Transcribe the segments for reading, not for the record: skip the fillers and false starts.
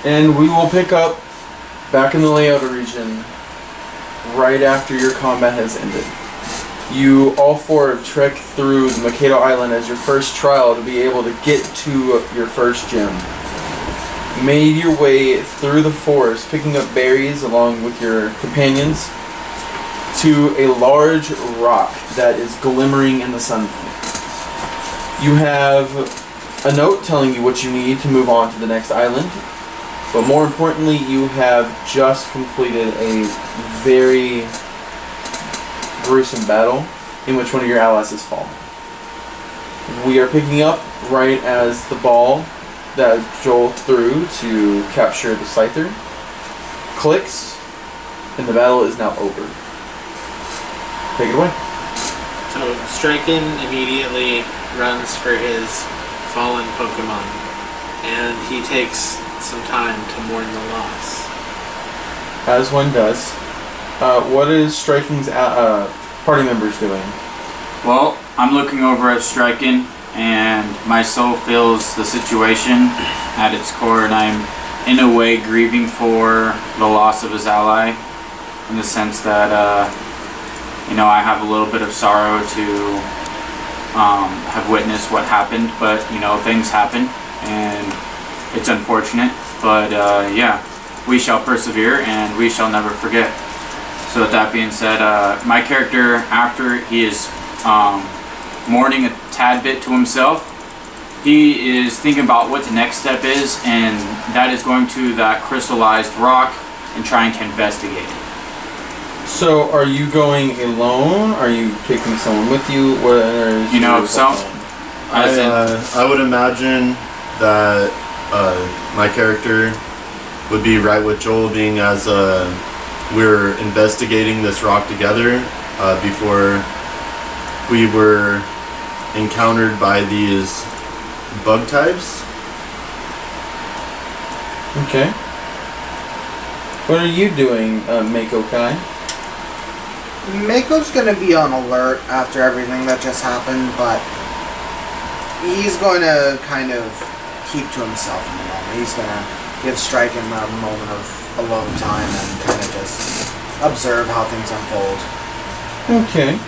And we will pick up back in the Laota region right after your combat has ended. You all four have trekked through the Mikado Island as your first trial to be able to get to your first gem. Made your way through the forest, picking up berries along with your companions, to a large rock that is glimmering in the sunlight. You have a note telling you what you need to move on to the next island, but more importantly, you have just completed a very gruesome battle in which one of your allies has fallen. We are picking up right as the ball that Joel threw to capture the Scyther clicks, and the battle is now over. Take it away. So Striken immediately runs for his fallen Pokemon, and he takes some time to mourn the loss. As one does. What is Striking's party members doing? Well, I'm looking over at Striken, and my soul feels the situation at its core, and I'm in a way grieving for the loss of his ally, in the sense that I have a little bit of sorrow to have witnessed what happened, but things happen and it's unfortunate, but we shall persevere and we shall never forget. So with that being said, my character, after he is mourning a tad bit to himself, he is thinking about what the next step is, and that is going to that crystallized rock and trying to investigate it. So, are you going alone? Are you taking someone with you? What is I would imagine that my character would be right with Joel, being as we're investigating this rock together before we were encountered by these bug types. Okay. What are you doing, Mako Kai? Mako's gonna be on alert after everything that just happened, but he's going to kind of keep to himself in the moment. He's gonna give Striken a moment of alone time and kind of just observe how things unfold. Okay.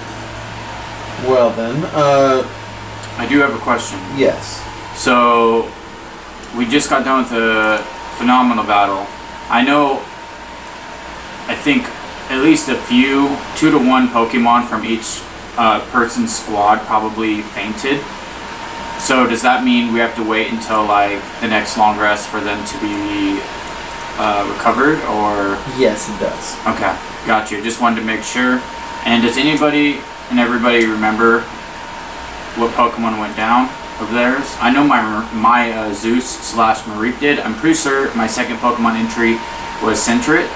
Well then, I do have a question. Yes. So, we just got done with the phenomenal battle. I think at least a few 2-to-1 Pokemon from each person's squad probably fainted. So does that mean we have to wait until the next long rest for them to be recovered, or? Yes, it does. Okay, got you. Just wanted to make sure. And does anybody and everybody remember what Pokemon went down of theirs? I know my Zeus/Mareep did. I'm pretty sure my second Pokemon entry was Sentret.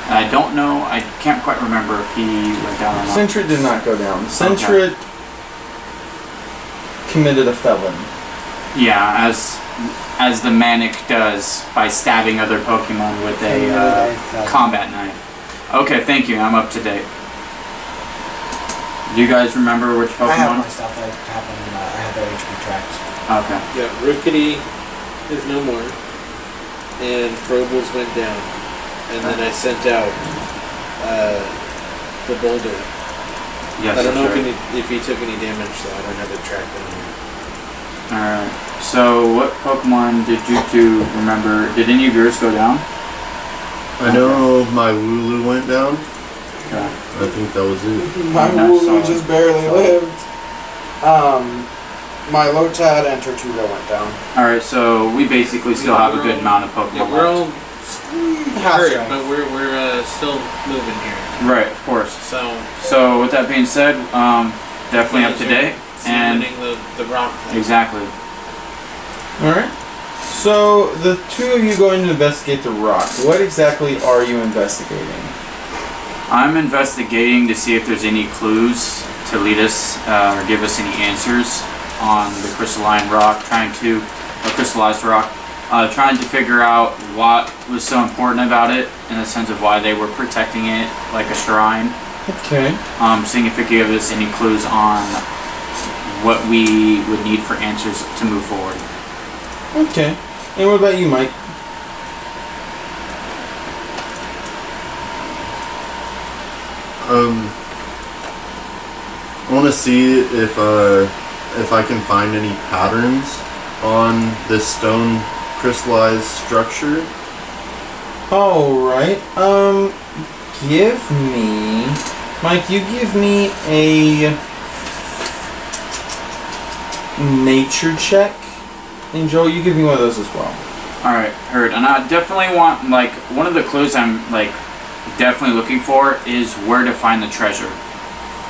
I don't know. I can't quite remember if he went down or not. Sentret did not go down. Sentret committed a felon. Yeah, as the Manic does by stabbing other Pokemon with a combat knife. Okay, thank you. I'm up to date. Do you guys remember which Pokemon? I have my stuff. I have their HP tracked. Okay. Yeah, Rookity is no more, and Frobles went down. And then I sent out the boulder. Yes, I don't know right. if he took any damage, though. I don't have it tracked on here. Alright. So, what Pokemon did you two remember? Did any of yours go down? I know my Wooloo went down. Okay. I think that was it. My Yeah, Wooloo solid. just barely lived. My Lotad and Tortuga went down. Alright, so we basically still have a good amount of Pokemon Yeah, we're all left. hurt, but we're still moving here. Right, of course. So with that being said, definitely up to date. And examining the rock thing. exactly. Alright. So, the two of you going to investigate the rock. What exactly are you investigating? I'm investigating to see if there's any clues to lead us or give us any answers on the crystalline rock, crystallized rock, trying to figure out what was so important about it in the sense of why they were protecting it like a shrine. Okay. Seeing if it could give us any clues on what we would need for answers to move forward. Okay. And what about you, Mike? I want to see if I can find any patterns on this stone crystallized structure. Alright, give me... Mike, you give me a nature check. And Joel, you give me one of those as well. Alright, heard. And I definitely want, like, one of the clues I'm, like, definitely looking for is where to find the treasure.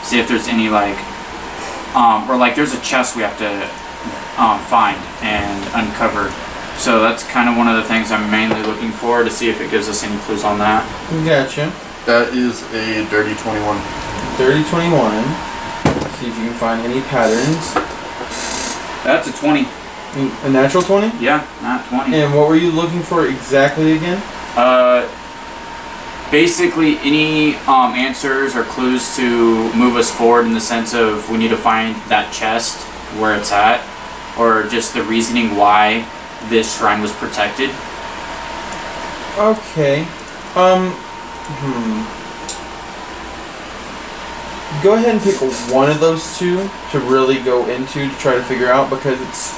See if there's any, like, or, like, there's a chest we have to find and uncover. So that's kind of one of the things I'm mainly looking for, to see if it gives us any clues on that. Gotcha. That is a dirty 21. Dirty 21. See if you can find any patterns. That's a 20. A natural 20? Yeah, not 20. And what were you looking for exactly again? Basically any answers or clues to move us forward, in the sense of we need to find that chest, where it's at, or just the reasoning why this shrine was protected. Okay. Go ahead and pick one of those two to really go into to try to figure out, because it's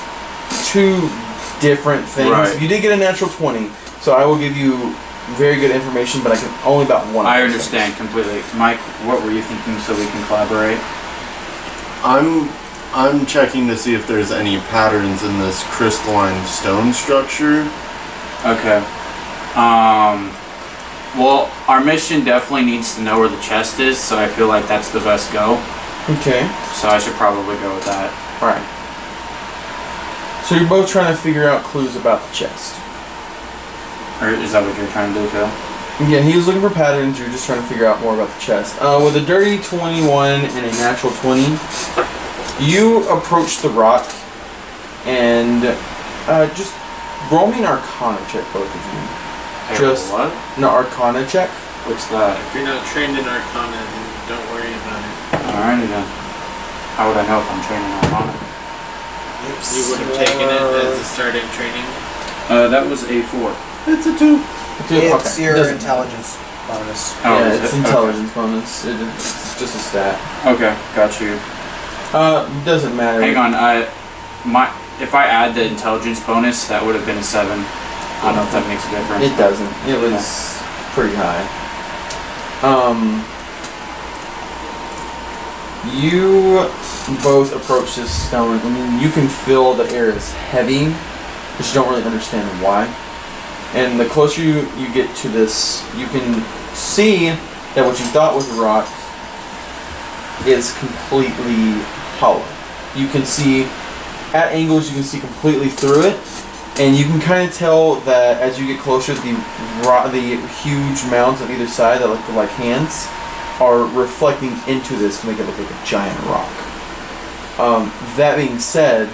two different things. Right. You did get a natural 20, so I will give you very good information, but I can only about one of I those understand completely. Mike, what were you thinking, so we can collaborate? I'm checking to see if there's any patterns in this crystalline stone structure. Okay. Well, our mission definitely needs to know where the chest is, so I feel like that's the best go. Okay. So I should probably go with that. Alright. So you're both trying to figure out clues about the chest. Or is that what you're trying to do, Phil? Yeah, he was looking for patterns, you're just trying to figure out more about the chest. With a dirty 21 and a natural 20, you approach the rock and just roll me an Arcana check, both of you. Just what? No, Arcana check. What's that? If you're not trained in Arcana, then don't worry about it. Alrighty then. How would I know if I'm training Arcana? You would have taken it as a starting training. That was a 4. It's a 2. It's your Doesn't- intelligence bonus. Oh, Yeah, is it's it? intelligence bonus. It's just a stat. Okay, got you. Doesn't matter. Hang on, if I add the intelligence bonus, that would have been a 7. I don't know if that makes a difference. It doesn't. It was pretty high. You both approach this stone. I mean, you can feel the air is heavy, but you don't really understand why. And the closer you get to this, you can see that what you thought was a rock is completely hollow. You can see, at angles, you can see completely through it. And you can kind of tell that as you get closer, the huge mounds on either side that look like hands are reflecting into this to make it look like a giant rock. That being said,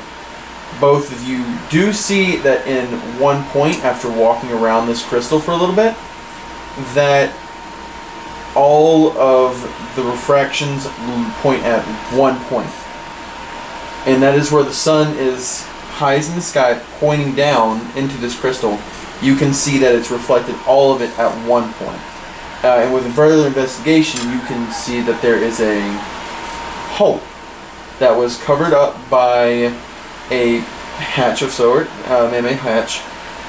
both of you do see that in one point, after walking around this crystal for a little bit, that all of the refractions point at one point. And that is where the sun is highest in the sky, pointing down into this crystal. You can see that it's reflected all of it at one point. And with further investigation, you can see that there is a hole that was covered up by a hatch of sort, man-made hatch,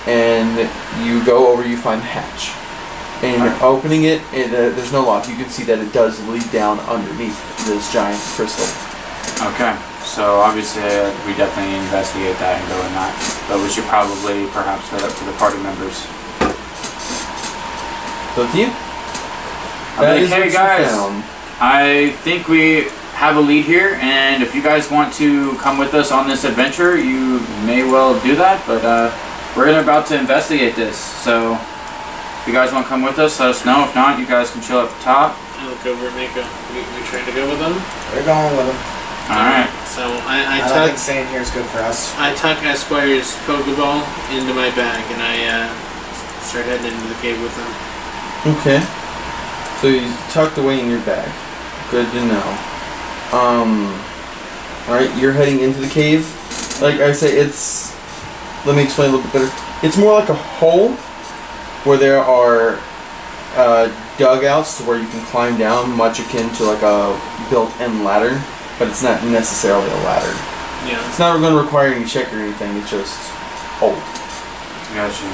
and you go over, you find the hatch. And opening it, there's no lock. You can see that it does lead down underneath this giant crystal. Okay, so obviously we definitely investigate that and go in that. But we should probably perhaps head up to the party members. So with you? I'll be like, hey guys, I think we have a lead here, and if you guys want to come with us on this adventure, you may well do that, but we're about to investigate this, so if you guys want to come with us, let us know. If not, you guys can chill up top. I look over at Mako. We trying to go with them? We're going with him. Alright. So I don't think tuck staying here is good for us. I tuck Esquire's Pokeball into my bag, and I start heading into the cave with them. Okay. So you tucked away in your bag. Good to know. Alright, you're heading into the cave. Like I say, it's... Let me explain a little bit better. It's more like a hole where there are dugouts to where you can climb down, much akin to like a built-in ladder, but it's not necessarily a ladder. Yeah. It's not going to require any check or anything. It's just hold. Gotcha.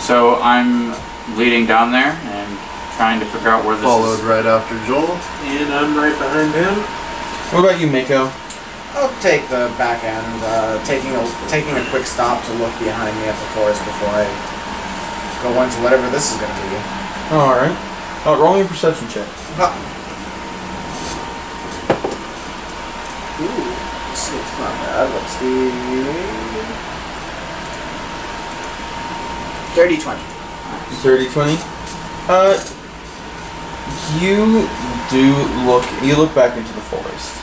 So I'm leading down there and trying to figure out where this Followed is. right after Joel. And I'm right behind him. What about you, Mako? I'll take the back end, taking a quick stop to look behind me at the forest before I go into whatever this is going to be. All right. Roll me a perception check. Ooh, it's not bad. What's the 30-20? 30-20. You look back into the forest,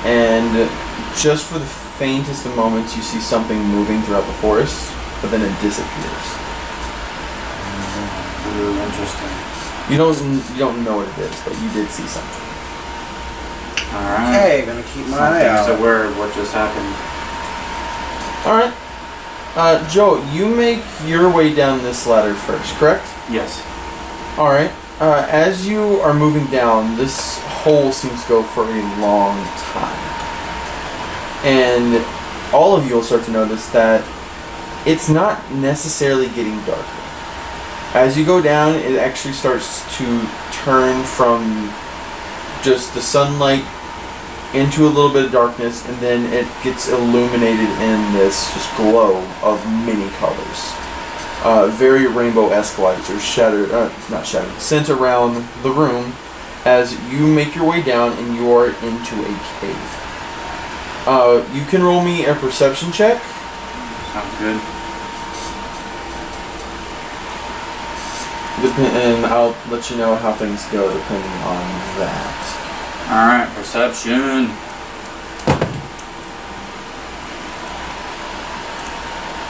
and just for the faintest of moments, you see something moving throughout the forest, but then it disappears. Ooh, interesting. You don't know what it is, but you did see something. Alright. Okay, gonna keep my eye Something's out. a word. What just happened? All right. Joe, you make your way down this ladder first, correct? Yes. All right. As you are moving down, this hole seems to go for a long time. And all of you will start to notice that it's not necessarily getting darker. As you go down, it actually starts to turn from just the sunlight into a little bit of darkness, and then it gets illuminated in this just glow of many colors. Very rainbow-esque lights are sent around the room as you make your way down and you are into a cave. You can roll me a perception check. Sounds good. And I'll let you know how things go depending on that. Alright, perception.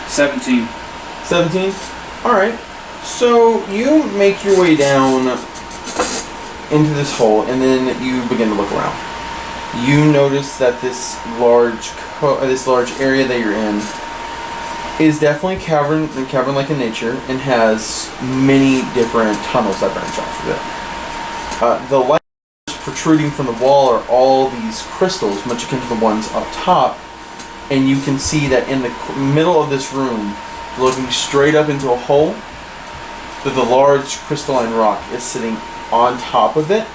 17. 17? Alright. So you make your way down into this hole and then you begin to look around. You notice that this large area that you're in is definitely cavern-like in nature and has many different tunnels that branch off of it. The light protruding from the wall are all these crystals, much akin to the ones up top, and you can see that in the middle of this room, looking straight up into a hole, that the large crystalline rock is sitting on top of it,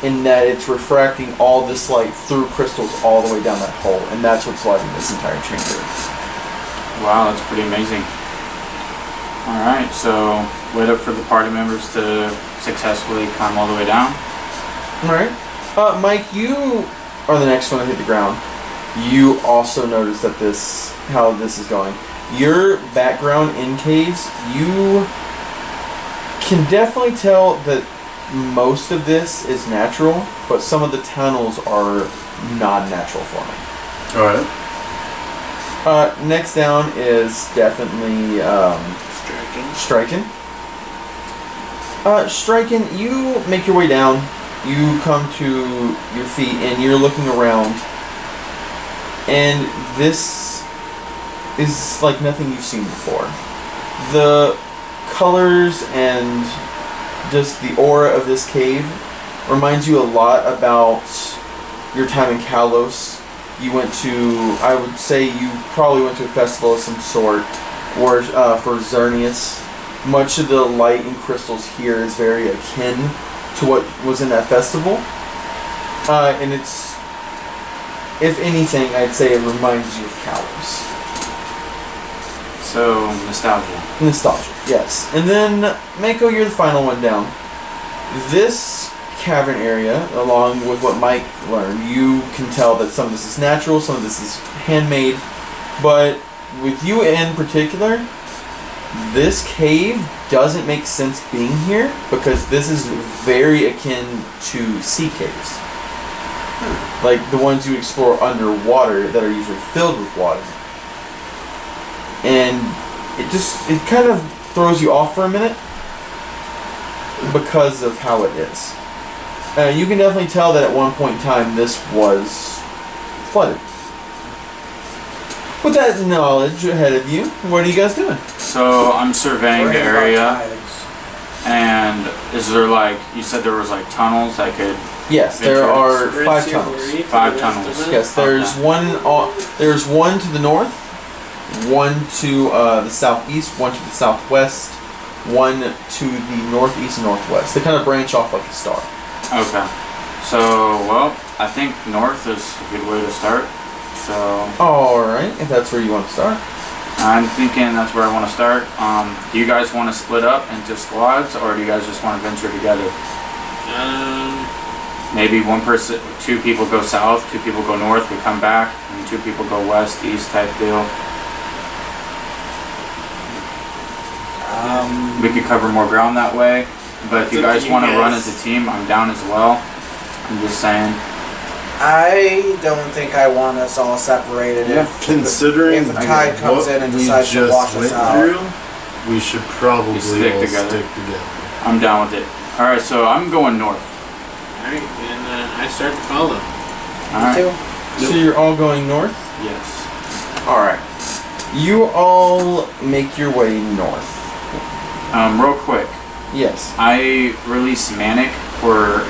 in that it's refracting all this light through crystals all the way down that hole, and that's what's lighting this entire chamber. Wow, that's pretty amazing. Alright, so wait up for the party members to successfully climb all the way down. Alright. Mike, you are the next one to hit the ground. You also notice that how this is going. Your background in caves, you can definitely tell that most of this is natural, but some of the tunnels are non-natural forming. Alright. Next down is definitely Striken. Striken, you make your way down. You come to your feet and you're looking around. And this is like nothing you've seen before. The colors and just the aura of this cave reminds you a lot about your time in Kalos. You went to, I would say you probably went to a festival of some sort, or for Xerneas. Much of the light and crystals here is very akin to what was in that festival. And it's, if anything, I'd say it reminds you of Kalos. So, nostalgia. Nostalgia, yes. And then, Mako, you're the final one down. This cavern area, along with what Mike learned, you can tell that some of this is natural, some of this is handmade, but with you in particular, this cave doesn't make sense being here because this is very akin to sea caves. Like the ones you explore underwater that are usually filled with water. And it kind of throws you off for a minute because of how it is. You can definitely tell that at one point in time this was flooded. With that knowledge ahead of you, what are you guys doing? So, I'm surveying the area. And is there like, you said there was like tunnels that could... Yes, there are 5 tunnels. 5 tunnels. Yes, there's there's one to the north, one to the southeast, one to the southwest, one to the northeast and northwest. They kind of branch off like a star. Okay. So, well, I think north is a good way to start. So... Alright, if that's where you want to start. I'm thinking that's where I want to start. Do you guys want to split up into squads, or do you guys just want to venture together? Maybe 2 people go south, 2 people go north, we come back, and 2 people go west, east type deal. We could cover more ground that way, but if you guys want to run as a team, I'm down as well. I'm just saying. I don't think I want us all separated. Considering if the tide comes in and decides to wash us out, we should probably all stick together. I'm down with it. Alright, so I'm going north. Alright, and I start to follow. Alright. So you're all going north? Yes. Alright. You all make your way north. Real quick. Yes. I release Manic for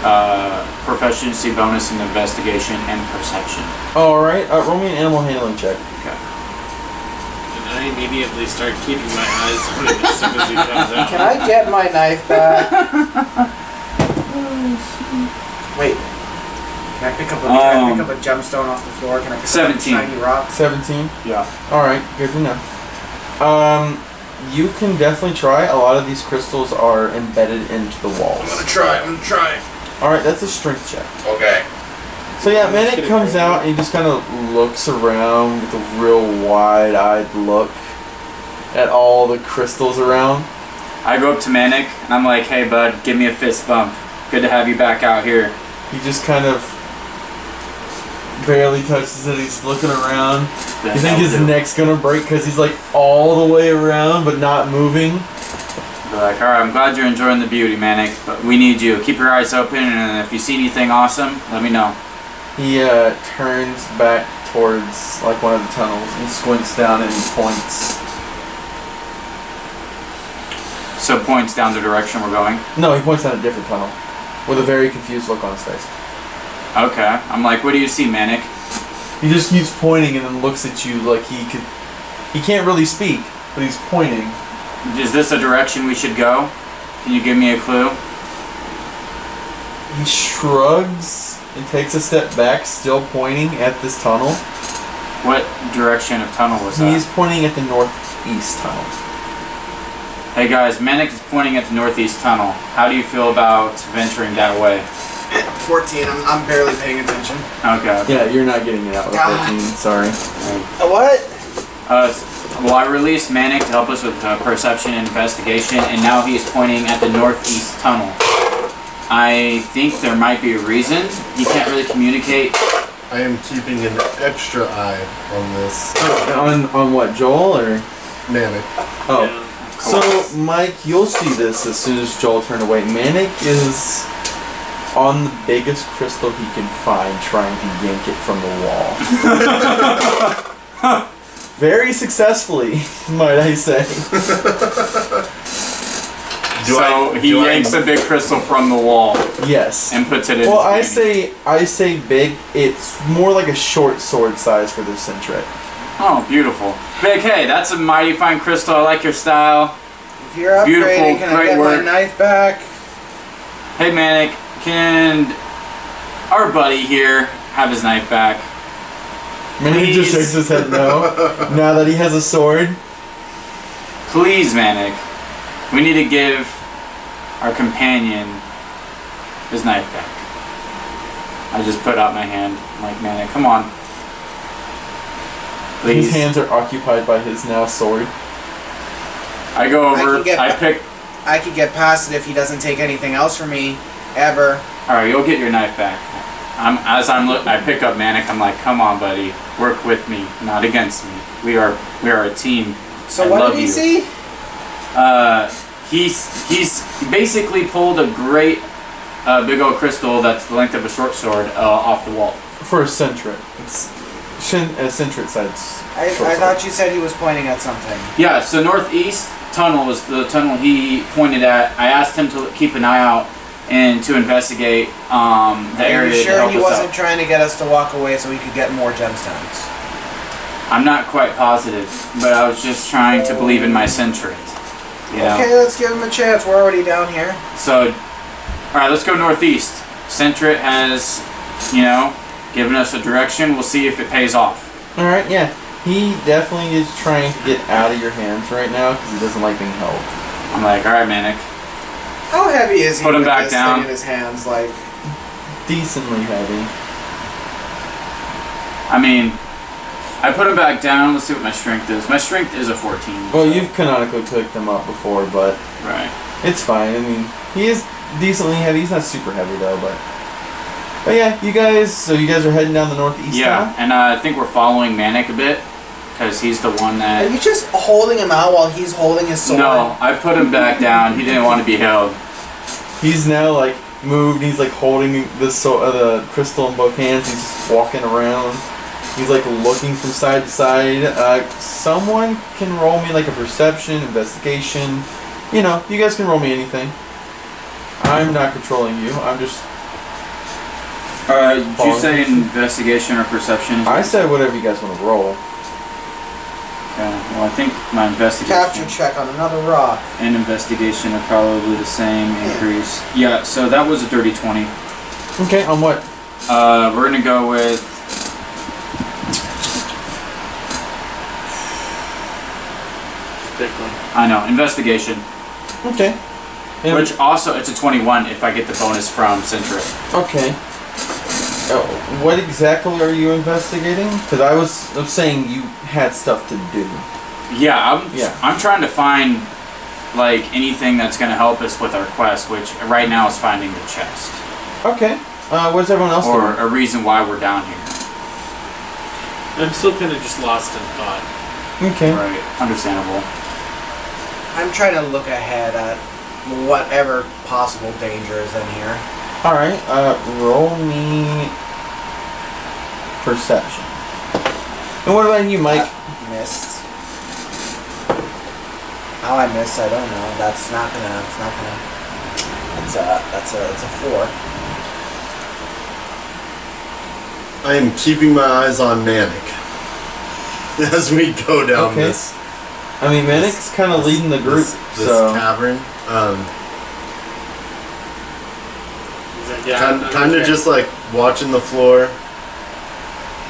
proficiency bonus in investigation and perception. Alright, roll me an animal handling check. Okay. And I immediately start keeping my eyes on him as soon as he comes out. can I get my knife back? Wait. Can I pick up a gemstone off the floor? Can I pick 17. up a shiny rock? 17? Yeah. Alright, good to know. You can definitely try. A lot of these crystals are embedded into the walls. I'm gonna try. Alright, that's a strength check. Okay. So yeah, Manic comes out and he just kind of looks around with a real wide-eyed look at all the crystals around. I go up to Manic and I'm like, hey bud, give me a fist bump. Good to have you back out here. He just kind of barely touches it. He's looking around. You think his neck's gonna break because he's like all the way around but not moving? Be like, alright, I'm glad you're enjoying the beauty, Manic, but we need you. Keep your eyes open, and if you see anything awesome, let me know. He turns back towards like one of the tunnels and squints down and points. So points down the direction we're going? No, he points down a different tunnel with a very confused look on his face. Okay. I'm like, what do you see, Manic? He just keeps pointing and then looks at you like he can't really speak, but he's pointing. Is this a direction we should go? Can you give me a clue? He shrugs and takes a step back, still pointing at this tunnel. What direction of tunnel was that? He's pointing at the northeast tunnel. Hey guys, Manic is pointing at the northeast tunnel. How do you feel about venturing that way? 14. I'm barely paying attention. Okay. Yeah, you're not getting it out with 14. Sorry. What? Well, I released Manic to help us with perception and investigation, and now he is pointing at the northeast tunnel. I think there might be a reason. He can't really communicate. I am keeping an extra eye on this. On what, Joel or Manic. Oh. Yeah. So, Mike, you'll see this as soon as Joel turned away. Manic is on the biggest crystal he can find, trying to yank it from the wall. Very successfly, might I say. He yanks a big crystal from the wall Yes. and puts it in Well, his hand. I say big. It's more like a short sword size for this centret. Oh, beautiful. Big, hey, that's a mighty fine crystal. I like your style. If you're upgrading, Beautiful, can I great get work. my knife back? Hey, Manic, can our buddy here have his knife back? Manic just Please. shakes his head no. Now that he has a sword. Please, Manic. We need to give our companion his knife back. I just put out my hand. I'm like, Manic, come on. Please. His hands are occupied by his now sword. I go over, I pick... I could get past it if he doesn't take anything else from me, ever. Alright, you'll get your knife back. I pick up Manic, I'm like, come on, buddy. Work with me, not against me. We are a team. So I what love did he you. see? He's basically pulled a great big old crystal that's the length of a short sword off the wall. For a centret. It's centret size. I thought you said he was pointing at something. Yeah, so northeast tunnel was the tunnel he pointed at. I asked him to keep an eye out and to investigate the area Are you to sure help he us wasn't out. trying to get us to walk away so we could get more gemstones? I'm not quite positive, but I was just trying to believe in my centret. You know? Okay, let's give him a chance. We're already down here. So, alright, let's go northeast. Centret has, given us a direction. We'll see if it pays off. Alright, yeah. He definitely is trying to get out of your hands right now because he doesn't like being held. I'm like, alright, Manic. How heavy is he Put him with back this down. thing in his hands? Like, Decently heavy. I mean, I put him back down. Let's see what my strength is. My strength is a 14. Well, so- you've canonically picked him up before, but Right. it's fine. I mean, he is decently heavy. He's not super heavy though, but yeah, you guys are heading down the northeast Yeah, now? and I think we're following Manic a bit because he's the one are that. you just holding him out while he's holding his sword? No, I put him back down. He didn't want to be held. He's now like moved. He's like holding the crystal in both hands. He's just walking around. He's like looking from side to side. Someone can roll me like a perception, investigation. You guys can roll me anything. I'm not controlling you. I'm just. Did you say investigation or perception? I said whatever you guys want to roll. Okay, well, I think my investigation Capture check on another rock. and investigation are probably the same increase. Yeah, so that was a dirty 20. Okay, on what? We're gonna go with. Pick one. I know, investigation. Okay. And- Which also, it's a 21 if I get the bonus from Centric. Okay. What exactly are you investigating? Because I was saying you had stuff to do. Yeah, Yeah. I'm trying to find like anything that's going to help us with our quest, which right now is finding the chest Okay. What's everyone else or doing? a reason why we're down here. I'm still kind of just lost in thought. Okay. Right, understandable. I'm trying to look ahead at whatever possible danger is in here. Alright, roll me perception. And what about you, Mike? Missed. How I missed, I don't know. That's not gonna. It's a 4. I am keeping my eyes on Manic as we go down Okay. this. I mean, Manic's kind of leading the group, this so... cavern. He's like, yeah, I don't Kind of care. just like watching the floor.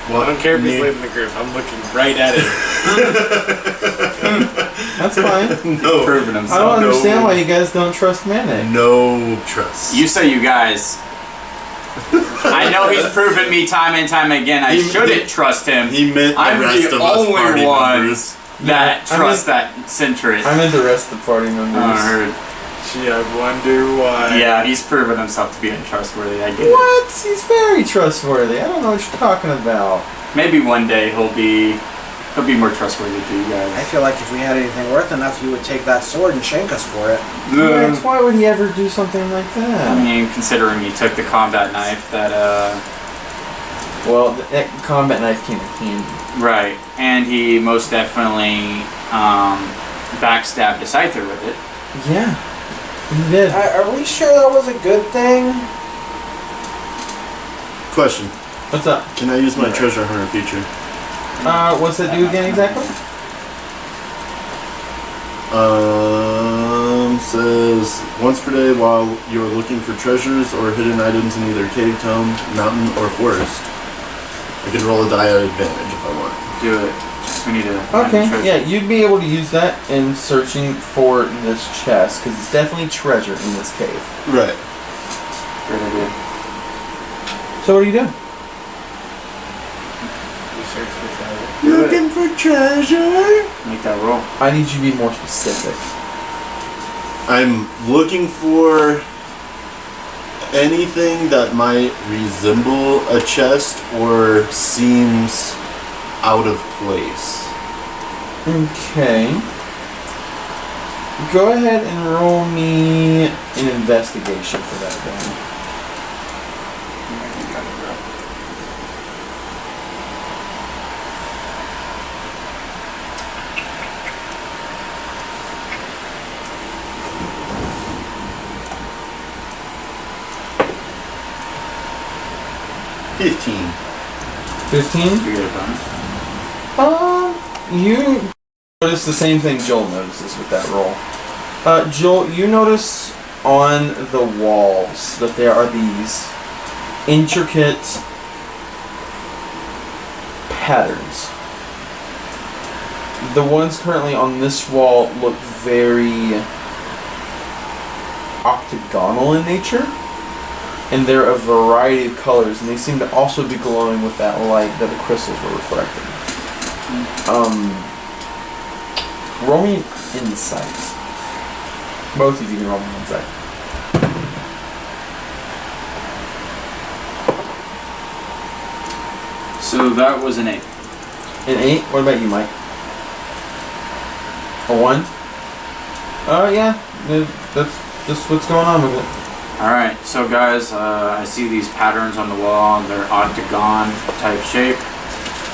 I don't care if he's leading the group. I'm looking right at it. That's fine. No, Proving I himself. don't understand No. why you guys don't trust Manic. no trust. You say you guys. I know he's proven me time and time again. I shouldn't trust him. He meant the I'm rest the of us only party one members. that Yeah, I trust that Centric. I meant the rest of the party members. I heard. Gee, I wonder why. Yeah, he's proven himself to be untrustworthy. I get it. What? He's very trustworthy. I don't know what you're talking about. Maybe one day he'll be more trustworthy to you I guys. feel like if we had anything worth enough, you would take that sword and shank us for it. Max, why would he ever do something like I that? mean, considering he took the combat knife, that Well, that combat knife came in handy. right, and he most definitely backstabbed a Scyther with it. Yeah, he did. Are we sure that was a good thing? Question: What's up? can I use my treasure hunter feature? What's that do again exactly? Says once per day while you're looking for treasures or hidden items in either cave, town, mountain, or forest. I can roll a die at advantage if I want. Do it. We need to find the Okay, treasure. yeah, you'd be able to use that in searching for this chest, because it's definitely treasure in this cave. Right. Great idea. So what are you doing? Research for treasure. Looking for treasure. Make that roll. I need you to be more specific. I'm looking for anything that might resemble a chest or seems out of place. Okay. Go ahead and roll me an investigation for that then. 15. 15? You get a bonus. You notice the same thing Joel notices with that roll. Joel, you notice on the walls that there are these intricate patterns. The ones currently on this wall look very octagonal in nature, and they're a variety of colors, and they seem to also be glowing with that light that the crystals were reflecting. Roll me insight. Both of you can roll me insight. So that was an 8. An 8? What about you, Mike? A 1? Yeah. That's just what's going on with it. Alright, so guys, I see these patterns on the wall, and they're octagon type shape.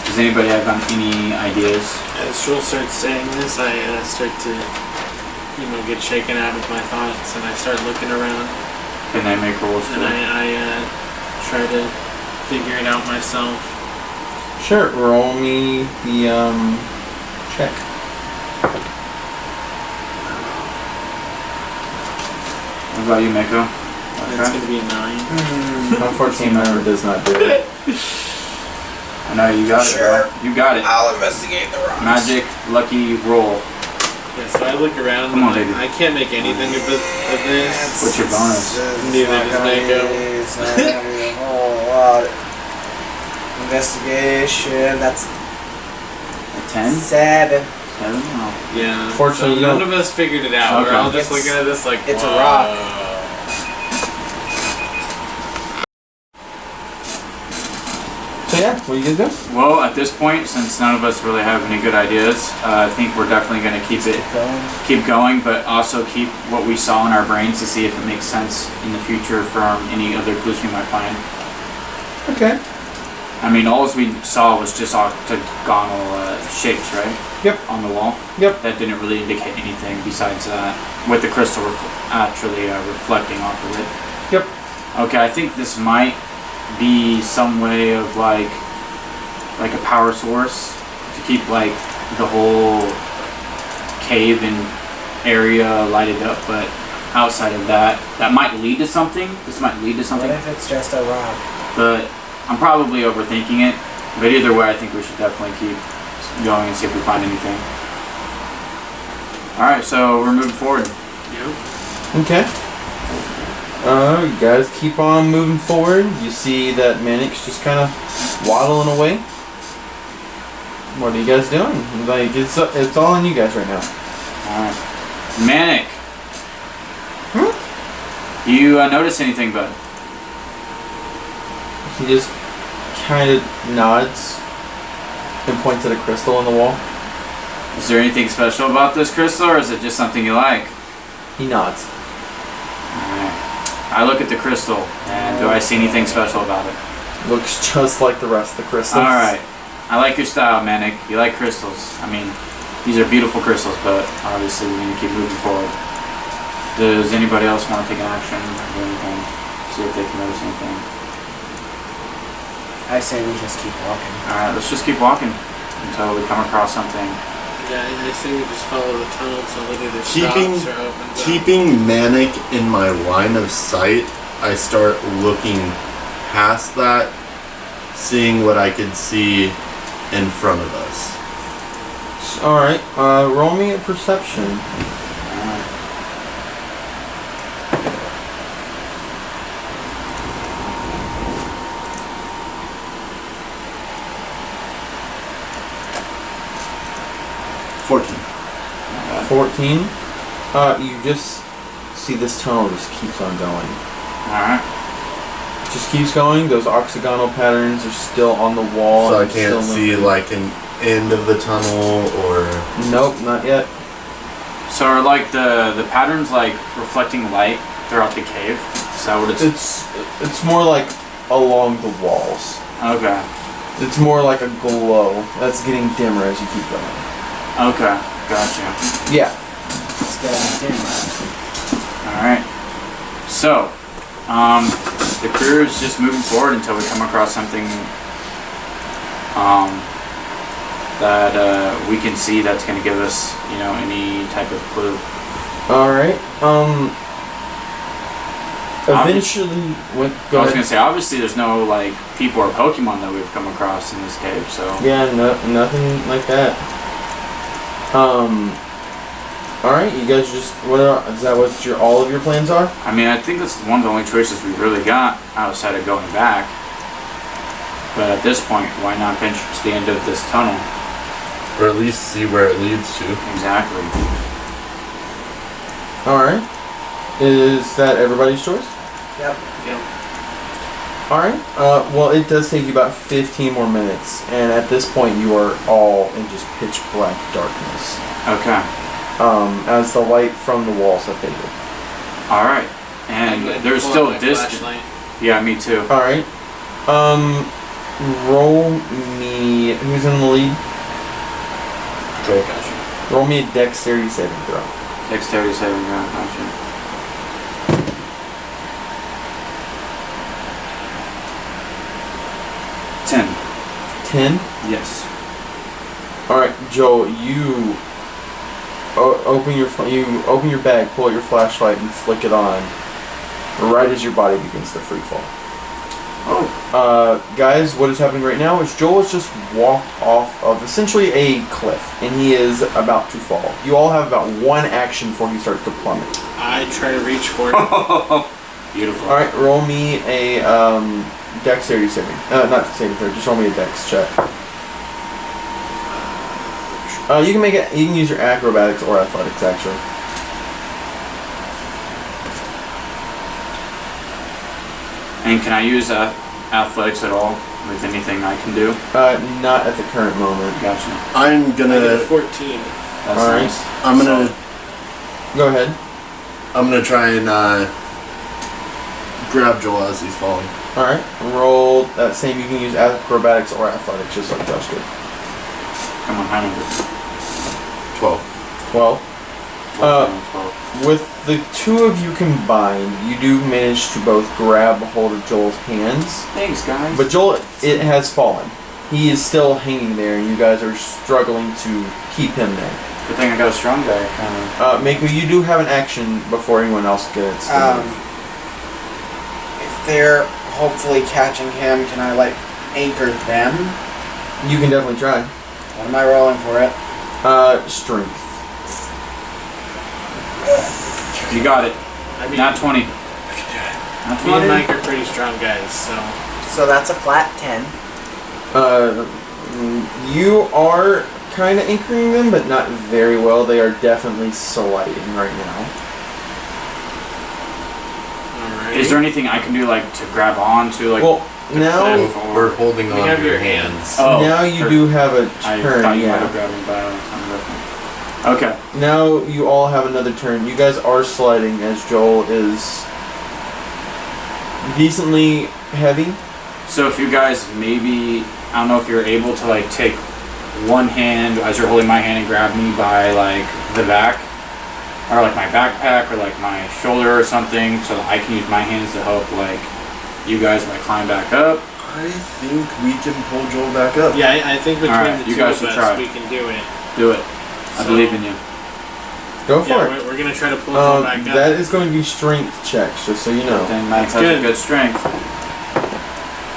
Does anybody have any ideas? As Joel starts saying this, I start to, get shaken out of my thoughts, and I start looking around, Can they make rolls for and it? I try to figure it out myself. Sure, roll me the check. What about you, Mako? That's going to be a 9. Unfortunately, Myra does not do it. I know you got Sure. it, bro. You got it. I'll investigate the rocks. Magic, lucky, roll. Yeah, so I look around, Come on, and baby. I can't make anything of this. What's your bonus? Neither does Mako. It's not gonna be a whole lot. Investigation. That's A 10? 7. 7? Oh. Yeah. Fortunately, so you none don't- of us figured it out. Okay. We're all just It's- looking at this like, it's a whoa. rock. So yeah, what are you gonna do? Well, at this point, since none of us really have any good ideas, I think we're definitely going to keep going, but also keep what we saw in our brains to see if it makes sense in the future from any other clues we might find. Okay. I mean, all we saw was just octagonal shapes, right? Yep. On the wall. Yep. That didn't really indicate anything besides that, with the crystal actually reflecting off of it. Yep. Okay, I think this might be some way of like a power source to keep like the whole cave and area lighted up, but outside of that might lead to something. This might lead to something. What if it's just a rock? But I'm probably overthinking it. But either way, I think we should definitely keep going and see if we find anything. Alright, so we're moving forward. Yep. Okay. You guys keep on moving forward. You see that Manic's just kind of waddling away. What are you guys doing? Like it's all on you guys right now. Alright. Manic! You notice anything, bud? He just kind of nods and points at a crystal on the wall. Is there anything special about this crystal, or is it just something you like? He nods. Alright. I look at the crystal, and do I see anything special about it? Looks just like the rest of the crystals. Alright. I like your style, Manic. You like crystals. I mean, these are beautiful crystals, but obviously we need to keep moving forward. Does anybody else want to take an action or do anything? See if they can notice anything. I say we just keep walking. Alright, let's just keep walking until we come across something. Yeah, I say we just follow the tunnel until it either Keeping- stops or opens up. Keeping Manic in my line of sight, I start looking past that, seeing what I could see in front of us. Alright, roll me a perception. Alright. $14. 14. You just see this tunnel just keeps on going. Alright. Just keeps going. Those octagonal patterns are still on the wall. So I and still can't see moving. like an end of the tunnel or... Nope, not yet. So are like the patterns like reflecting light throughout the cave? Is that what it's... It's more like along the walls. Okay. It's more like a glow that's getting dimmer as you keep going. Okay. Gotcha. Yeah. Let's get on camera. Alright. So, The crew is just moving forward until we come across something that we can see that's going to give us, any type of clue. All right. Eventually, I was going to say, obviously, there's no like people or Pokemon that we've come across in this cave. So yeah, nothing like that. All right, you guys just is that what all of your plans are? I mean, I think that's one of the only choices we really got outside of going back. But at this point, why not venture to the end of this tunnel? Or at least see where it leads to. Exactly. All right. Is that everybody's choice? Yep. All right. Well, it does take you about 15 more minutes, and at this point, you are all in just pitch black darkness. Okay. As the light from the walls have faded. All right. And there's still distance. Flashlight. Yeah, me too. All right. Roll me. Who's in the lead? Joel. Roll me a dexterity saving throw. Dexterity saving throw. Gotcha. $10. 10. Yes. All right, Joel. You open your bag, pull out your flashlight, and flick it on. Right as your body begins to free fall. Oh. Guys, what is happening right now is Joel has just walked off of essentially a cliff, and he is about to fall. You all have about one action before he starts to plummet. I try to reach for it. Beautiful. All right, roll me a dexterity saving. Not saving throw. Just roll me a dex check. You can make it. You can use your acrobatics or athletics actually. And can I use athletics at all with anything I can do? Not at the current moment. Gotcha. I'm I did gonna. 14. That's All right. nice. I'm gonna. Go ahead. I'm gonna try and grab Joel as he's falling. All right. Roll that same. You can use acrobatics or athletics, just like Josh did. Come on, how many? 12. 12. 12. With the two of you combined, you do manage to both grab a hold of Joel's hands. Thanks, guys. But Joel, it has fallen. He is still hanging there, and you guys are struggling to keep him there. Good thing I got a strong guy, kind of. Mako, you do have an action before anyone else gets the move. If they're hopefully catching him, can I anchor them? You can definitely try. What am I rolling for it? Strength. You got it. I mean, Not 20. me Not and 20. Mike are pretty strong guys, so So that's a flat 10. You are kind of anchoring them, but not very well. They are definitely sliding right now. alright. Is there anything I can do, to grab on to, Well, now, cliff? We're holding We on have to your your hands. Oh, now you or- do have a I turn. thought you might Yeah. have grabbed me by something different. Okay. Now you all have another turn. You guys are sliding as Joel is decently heavy. So if you guys maybe, I don't know if you're able to take one hand as you're holding my hand and grab me by the back, or my backpack, or my shoulder or something, so that I can use my hands to help you guys climb back up. I think we can pull Joel back up. Yeah, I think between Alright, the you two guys of should us, try. we can do it. Do it. I So- believe in you. Go for Yeah, it. we're gonna try to pull Joel back up. That is going to be strength checks, just so you know. Then Mike That's has a good. good strength.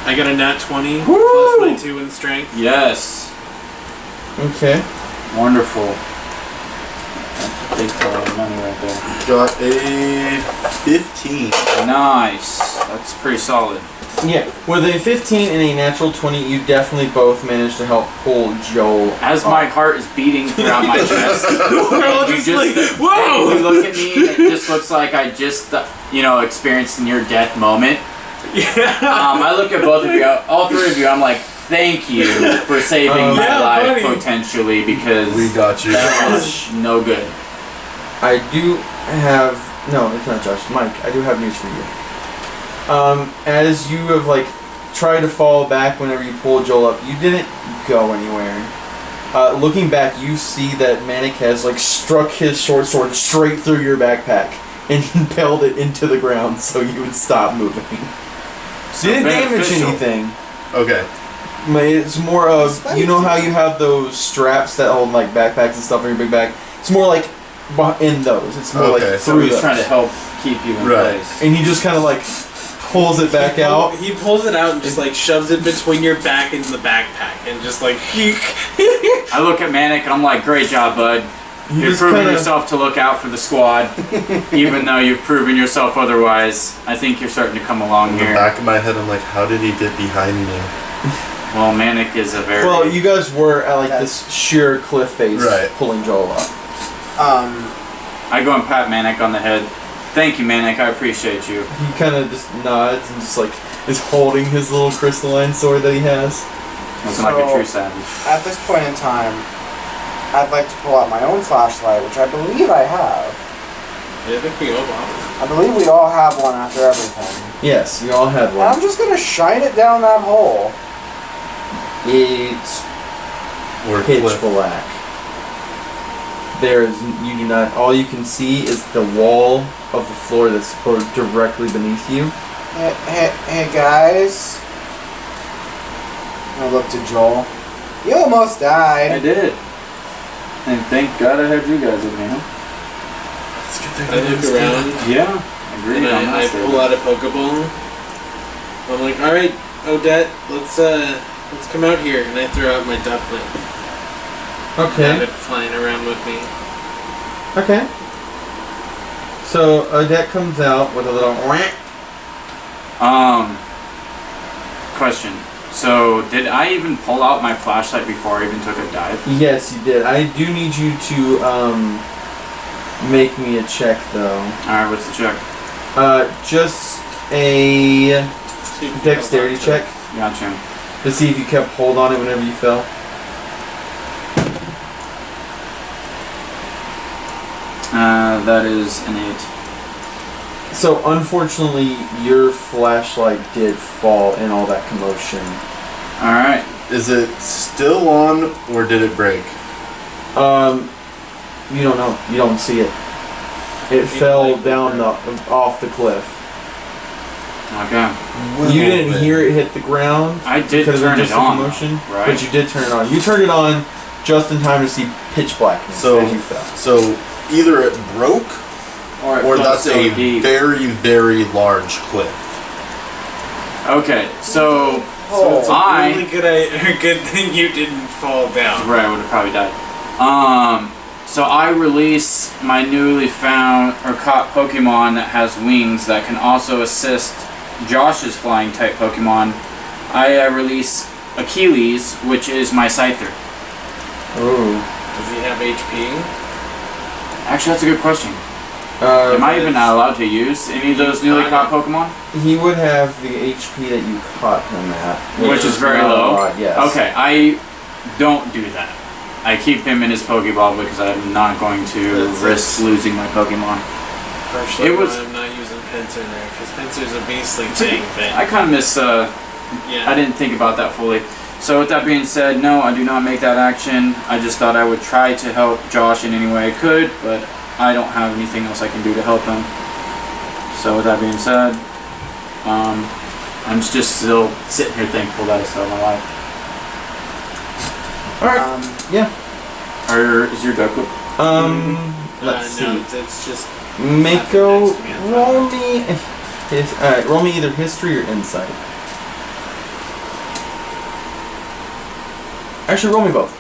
I got a nat 20 Woo! plus my 2 in strength. Yes. Okay. Wonderful. That's a big pile of money right there. Got a 15. Nice. That's pretty solid. Yeah, with a 15 and a natural 20, you definitely both managed to help pull Joel As up. my heart is beating throughout my chest, We're all and you just whoa! and you look at me, and it just looks like I just, experienced a near-death moment. Yeah. I look at both of you, all three of you. I'm like, thank you for saving my Yeah, life buddy. potentially, because We got you. that was no good. I do have... No, it's not Josh. Mike, I do have news for you. As you have, tried to fall back whenever you pulled Joel up, you didn't go anywhere. Looking back, you see that Manic has, struck his short sword straight through your backpack. and impaled it into the ground so you would stop moving. So Didn't damage beneficial. anything. Okay. But it's more of, you know how you have those straps that hold like backpacks and stuff on your big bag? It's more like in those. It's more Okay, like So through he's those. trying to help keep you in Right. place. And he just kind of like pulls it back out. He pulls it out and just like shoves it between your back and the backpack and just like. I look at Manic and I'm like, great job, bud. You You're just proving kinda- yourself to look out for the squad, even though you've proven yourself otherwise. I think you're starting to come along In the here. back of my head, I'm like, how did he get behind me? Well, Manic is a very... Well, you guys were at like this sheer cliff face Right. pulling Joel up. I go and pat Manic on the head. Thank you, Manic. I appreciate you. He kind of just nods and just like is holding his little crystalline sword that he has. Looking like a true savage. At this point in time, I'd like to pull out my own flashlight, which I believe I have. I think we all have. I believe we all have one after everything. Yes, you all had And one. I'm just gonna shine it down that hole. It's Or pitch cliff. black. There is, you do not, all you can see is the wall of the floor that's directly beneath you. Hey guys. I look to Joel. You almost I died. did. And thank God I had you guys with me, huh? I look around Yeah, agreed and on I that pull out a Pokeball. I'm like, all right, Odette, let's come out here, and I throw out my duckling. Have Okay. it flying around with me. Okay. So Odette comes out with a little whack. Question. So, did I even pull out my flashlight before I even took a dive? Yes, you did. I do need you to make me a check though. Alright, what's the check? Just a See if you dexterity can hold on check to Gotcha. to see if you kept hold on it whenever you fell. That is an 8. So unfortunately, your flashlight did fall in all that commotion. Alright. Is it still on, or did it break? You don't know. You don't see it. It fell down off the cliff. Okay. You didn't hear it hit the ground I did because of turn just it the on, commotion, right? but you did turn it on. You turned it on just in time to see pitch blackness So, as you fell. so either it broke, Or, it or felt that's so a deep. very, very large cliff. Okay, so... So it's a I- really good thing you didn't fall down. Right, I would have probably died. So I release my newly found or caught Pokemon that has wings that can also assist Josh's flying type Pokemon. I release Achilles, which is my Scyther. Ooh. Does he have HP? Actually, that's a good question. Am I even not allowed to use any of those newly caught Pokemon? He would have the HP that you caught him at, Which is very not a low? lot, yes. Okay, I don't do that. I keep him in his Pokeball because I'm not going to That's risk losing my Pokemon. Partially It was- why I'm not using Pinsir there, because Pinsir's a beastly thing, but I kind of miss... yeah. I didn't think about that fully. So with that being said, no, I do not make that action. I just thought I would try to help Josh in any way I could, but I don't have anything else I can do to help him. So with that being said, I'm just still sitting here thankful that I still have my life. Alright, yeah. Or is your Goku? Let's no, see. it's just Mako, Next to me, I roll me... Alright, roll me either history or insight. Actually, roll me both.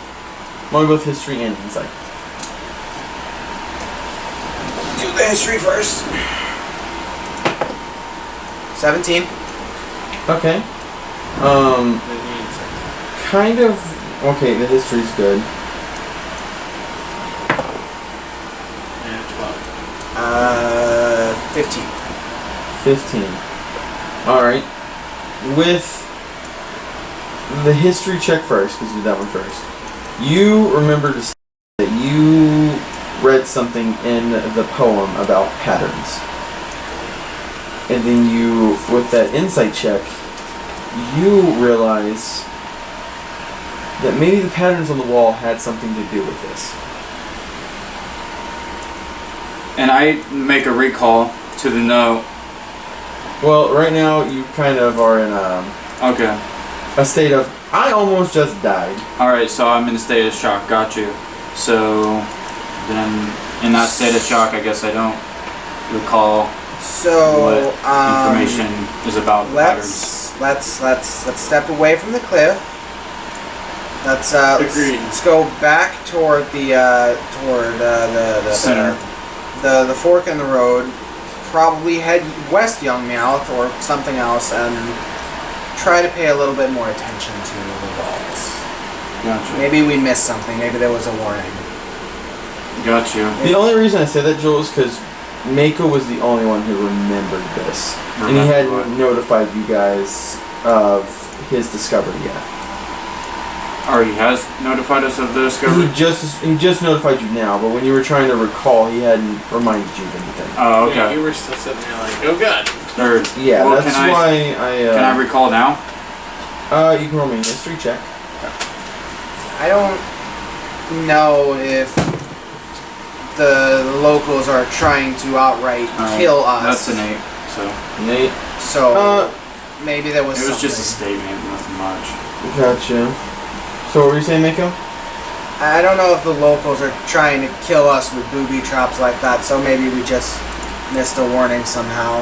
Roll me both history and insight. Do the history first. 17. Okay. Kind of... Okay, the history's good. Yeah, 15. 15. Alright. With the history check first, because you did that one first. You remember to say that you read something in the poem about patterns. And then you, with that insight check, you realize that maybe the patterns on the wall had something to do with this. And I make a recall to the note. Well, right now you kind of are in Okay. a state of, I almost just died. Alright, so I'm in a state of shock. Got you. So then in that state of shock, I guess I don't recall So, what information is about the patterns. let's step away from the cliff. Agreed. Let's go back toward the Center. the fork in the road. Probably head west, Young Meowth, or something else, and try to pay a little bit more attention to the walls. Gotcha. Maybe we missed something. Maybe there was a warning. Got you. The only reason I say that, Joel, is because Mako was the only one who remembered this. And he Remember hadn't what? notified you guys of his discovery yet. Or he has notified us of the discovery? He just notified you now, but when you were trying to recall, he hadn't reminded you of anything. Oh, Yeah, okay. you were still sitting there like, oh god. Or, Yeah, well, that's can why Can I recall now? you can roll me a history check. I don't know if the locals are trying to outright Alright, kill us. That's an 8, so. Nate. So maybe there was It was something. just a statement, nothing much. Gotcha. So what were you saying, Mako? I don't know if the locals are trying to kill us with booby traps like that, so maybe we just missed a warning somehow.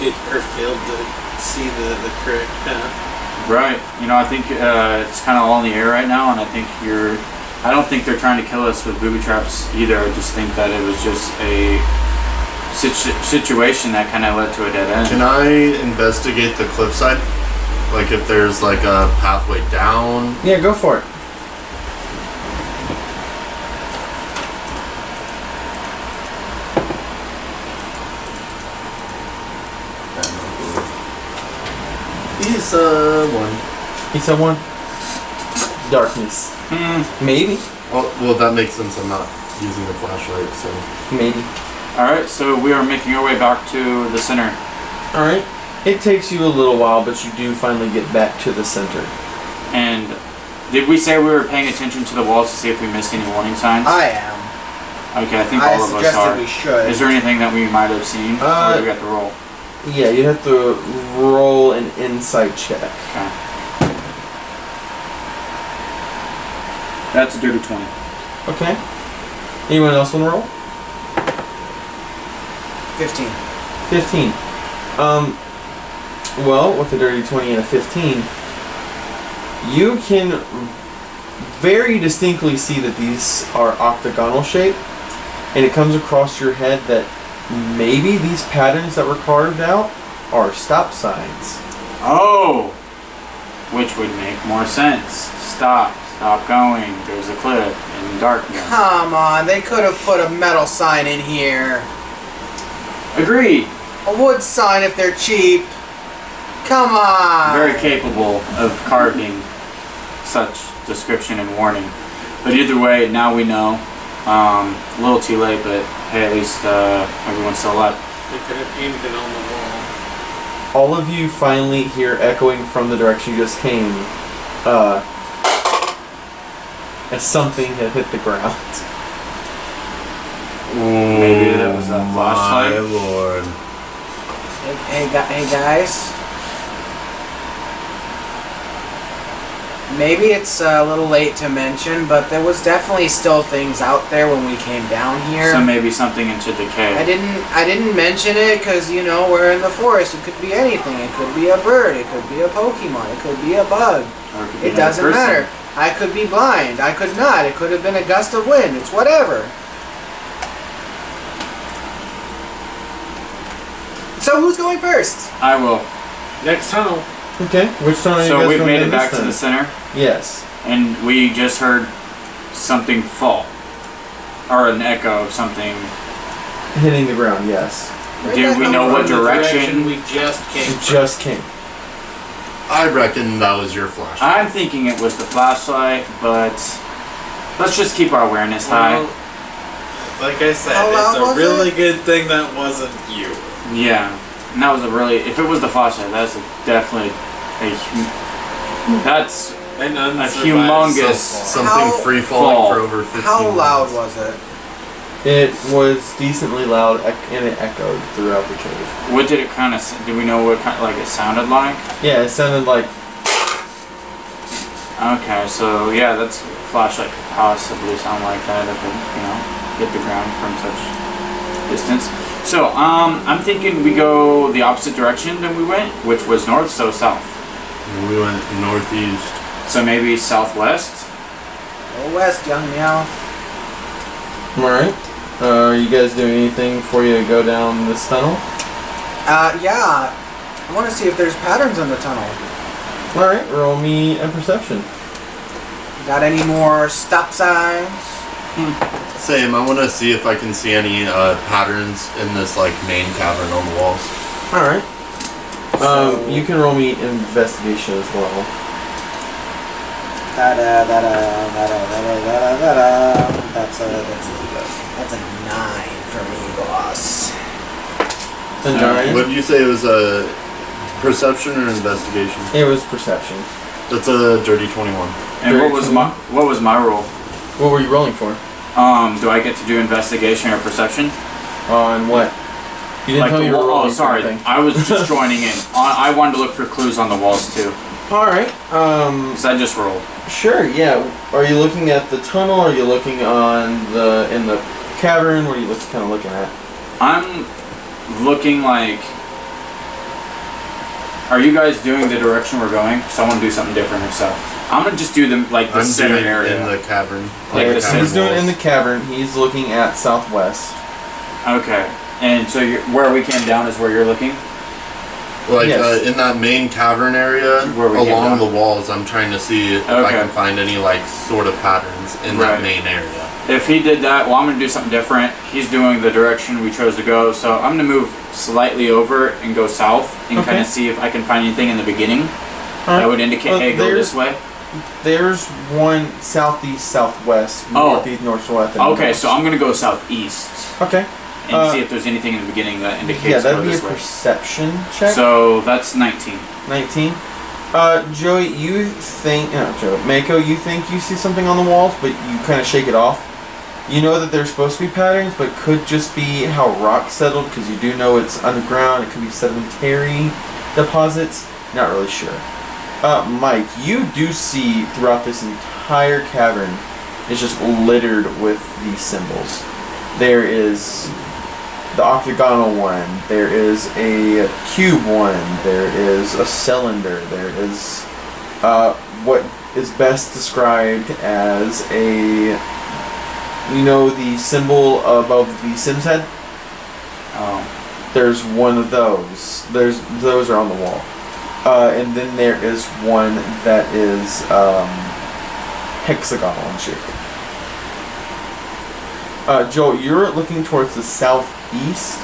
Or failed to see the correct path. Right. You know, I think it's kind of all in the air right now, and I don't think they're trying to kill us with booby traps either. I just think that it was just a situation that kind of led to a dead end. Can I investigate the cliffside? Like if there's like a pathway down? Yeah, go for it. He's one. He's someone. Darkness. Maybe. Oh, well, that makes sense. I'm not using the flashlight, so. Maybe. Alright, so we are making our way back to the center. Alright. It takes you a little while, but you do finally get back to the center. And did we say we were paying attention to the walls to see if we missed any warning signs? I am. Okay, I think I all of us suggested are. we should. Is there anything that we might have seen? Or do we have to roll? Yeah, you have to roll an insight check. Okay. That's a dirty 20. Okay. Anyone else want to roll? 15. 15. Well, with a dirty 20 and a 15, you can very distinctly see that these are octagonal shape, and it comes across your head that maybe these patterns that were carved out are stop signs. Oh! Which would make more sense. Stop going. There's a cliff in darkness. Come on, they could have put a metal sign in here. Agreed. A wood sign if they're cheap. Come on. Very capable of carving such description and warning. But either way, now we know. A little too late, but hey, at least everyone's still alive. They could have painted it on the wall. All of you finally hear echoing from the direction you just came, as something had hit the ground. Maybe that was a My flashlight. lord. Hey guys. Maybe it's a little late to mention, but there was definitely still things out there when we came down here. So maybe something into decay. I didn't mention it because, you know, we're in the forest. It could be anything. It could be a bird. It could be a Pokemon. It could be a bug. Or could be It another doesn't person. matter. I could be blind. I could not. It could have been a gust of wind. It's whatever. So who's going first? I will. Next tunnel. Okay, which one are you So guys we've going made in it back this to the time? center, Yes. and we just heard something fall. Or an echo of something. Hitting the ground, yes. Do we know what From the direction? we just came It just came. I reckon that was your flashlight. I'm thinking it was the flashlight, but let's just keep our awareness high. Well, like I said, How loud it's a was really it? good thing that wasn't you. Yeah, and that was a really. If it was the flashlight, that's definitely that's An a unsurvived humongous. so far. Something How- free falling fall. for over 15 How loud minutes. was it? It was decently loud and it echoed throughout the cave. What did it kind of? Do we know what kind like it sounded like? Yeah, it sounded like. Okay, so yeah, that's flashlight could possibly sound like that if it hit the ground from such distance. So I'm thinking we go the opposite direction than we went, which was north, so south. We went northeast. So maybe southwest. Go west, young meow. Alright. Are you guys doing anything before you go down this tunnel? Yeah. I want to see if there's patterns in the tunnel. Alright, roll me a perception. Got any more stop signs? Same. I want to see if I can see any patterns in this like main cavern on the walls. Alright. So- You can roll me investigation as well. That's a 9 for me, boss. A 9? What did you say it was a perception or investigation? It was perception. That's a dirty 21. And Very what was my roll? What were you rolling for? Do I get to do investigation or perception? On what? You didn't tell me you were rolling Oh, sorry. for anything. I was just joining in. I wanted to look for clues on the walls too. Alright, So I just rolled. sure, yeah. Are you looking at the tunnel? Are you looking in the cavern? What are you kind of looking at? I'm looking like. Are you guys doing the direction we're going? So I want to do something different if so. I'm gonna just do the I'm center doing area. in the cavern. Like the center He's doing it in the walls. cavern. He's looking at southwest. Okay. And so where we came down is where you're looking? Like Yes. in that main cavern area, Where we came along down. the walls, I'm trying to see if I Okay. can find any like sort of patterns in Right. that main area. If he did that, well, I'm going to do something different. He's doing the direction we chose to go, so I'm going to move slightly over and go south and Okay. kind of see if I can find anything in the beginning Alright. that would indicate, Well, hey, go there's- this way. There's one southeast, southwest, Oh. northeast, northwest. and Okay, north. so I'm going to go southeast Okay. and see if there's anything in the beginning that Yeah, indicates that'd go be a this way. perception check. So that's 19. 19. Joey, you think, Joey, Mako, you think you see something on the walls, but you kind of shake it off. You know that there's supposed to be patterns, but it could just be how rock settled, because you do know it's underground. It could be sedimentary deposits. Not really sure. Mike, you do see throughout this entire cavern, it's just littered with these symbols. There is the octagonal one, there is a cube one, there is a cylinder, there is what is best described as the symbol above the Sim's head? Oh. There's one of those. Those are on the wall. And then there is one that is hexagonal in shape. Joel, you're looking towards the southeast.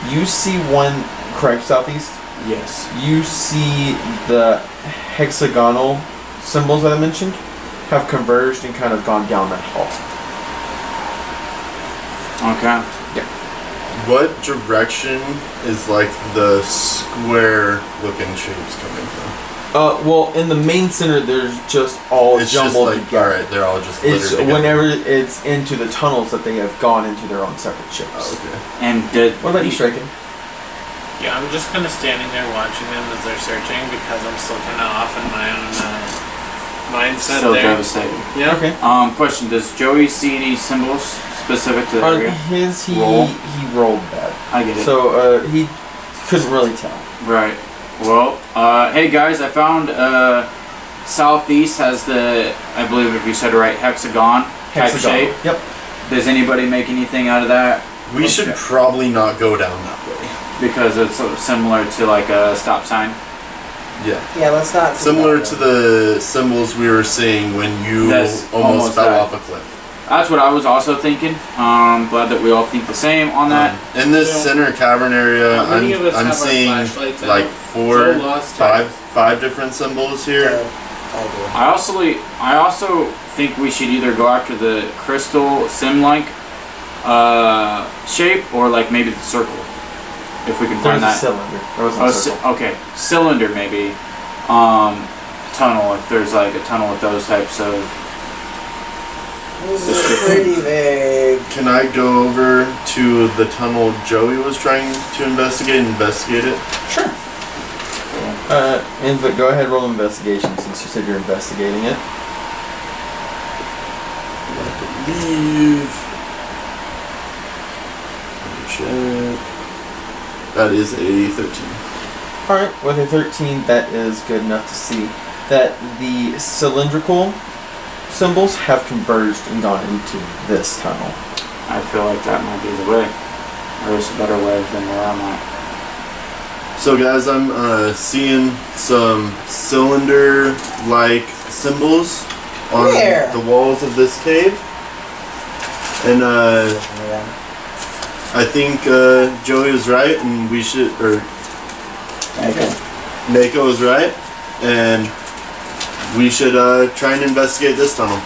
You see one, correct, southeast? Yes. You see the hexagonal symbols that I mentioned have converged and kind of gone down that hall. Okay. What direction is like the square looking shapes coming from? Well, in the main center, there's just all It's just jumbled like, together. alright, they're all just littered It's together. whenever it's into the tunnels that they have gone into their own separate ships. Oh, okay. And did What about you, Striken? Yeah, I'm just kind of standing there watching them as they're searching because I'm still kind of off in my own mindset still there. devastated? Yeah. Okay. Question: does Joey see any symbols specific to the On area? his, he Roll. rolled bad, I get it. so he couldn't really tell. Right. Well, hey guys, I found southeast has the, I believe if you said it right, hexagon type shape. Yep. Does anybody make anything out of that? We should probably not go down that way. Because it's sort of similar to like a stop sign. Yeah. Yeah, let's not. do Similar that, to though. the symbols we were seeing when you That's almost almost fell died. off a cliff. That's what I was also thinking. Glad that we all think the same on that. In this So, center cavern area, how many of us I'm have our seeing flashlights out? like Joe lost five different symbols here. I I also think we should either go after the crystal sim-like shape or like maybe the circle, if we can There's find a that. cylinder. There wasn't Oh, a circle. okay, cylinder maybe. Tunnel if there's like a tunnel with those types of. This is pretty big. Can I go over to the tunnel Joey was trying to investigate it? Sure. Go ahead, roll investigation since you said you're investigating it. Leave. Check. That is a 13. Alright, with a 13, that is good enough to see that the cylindrical symbols have converged and gone into this tunnel. I feel like that might be the way. Or there's a better way than where I'm at. So guys, I'm seeing some cylinder-like symbols on Where? the walls of this cave. And I think Joey was right, and we should, or Mako was right, and we should try and investigate this tunnel.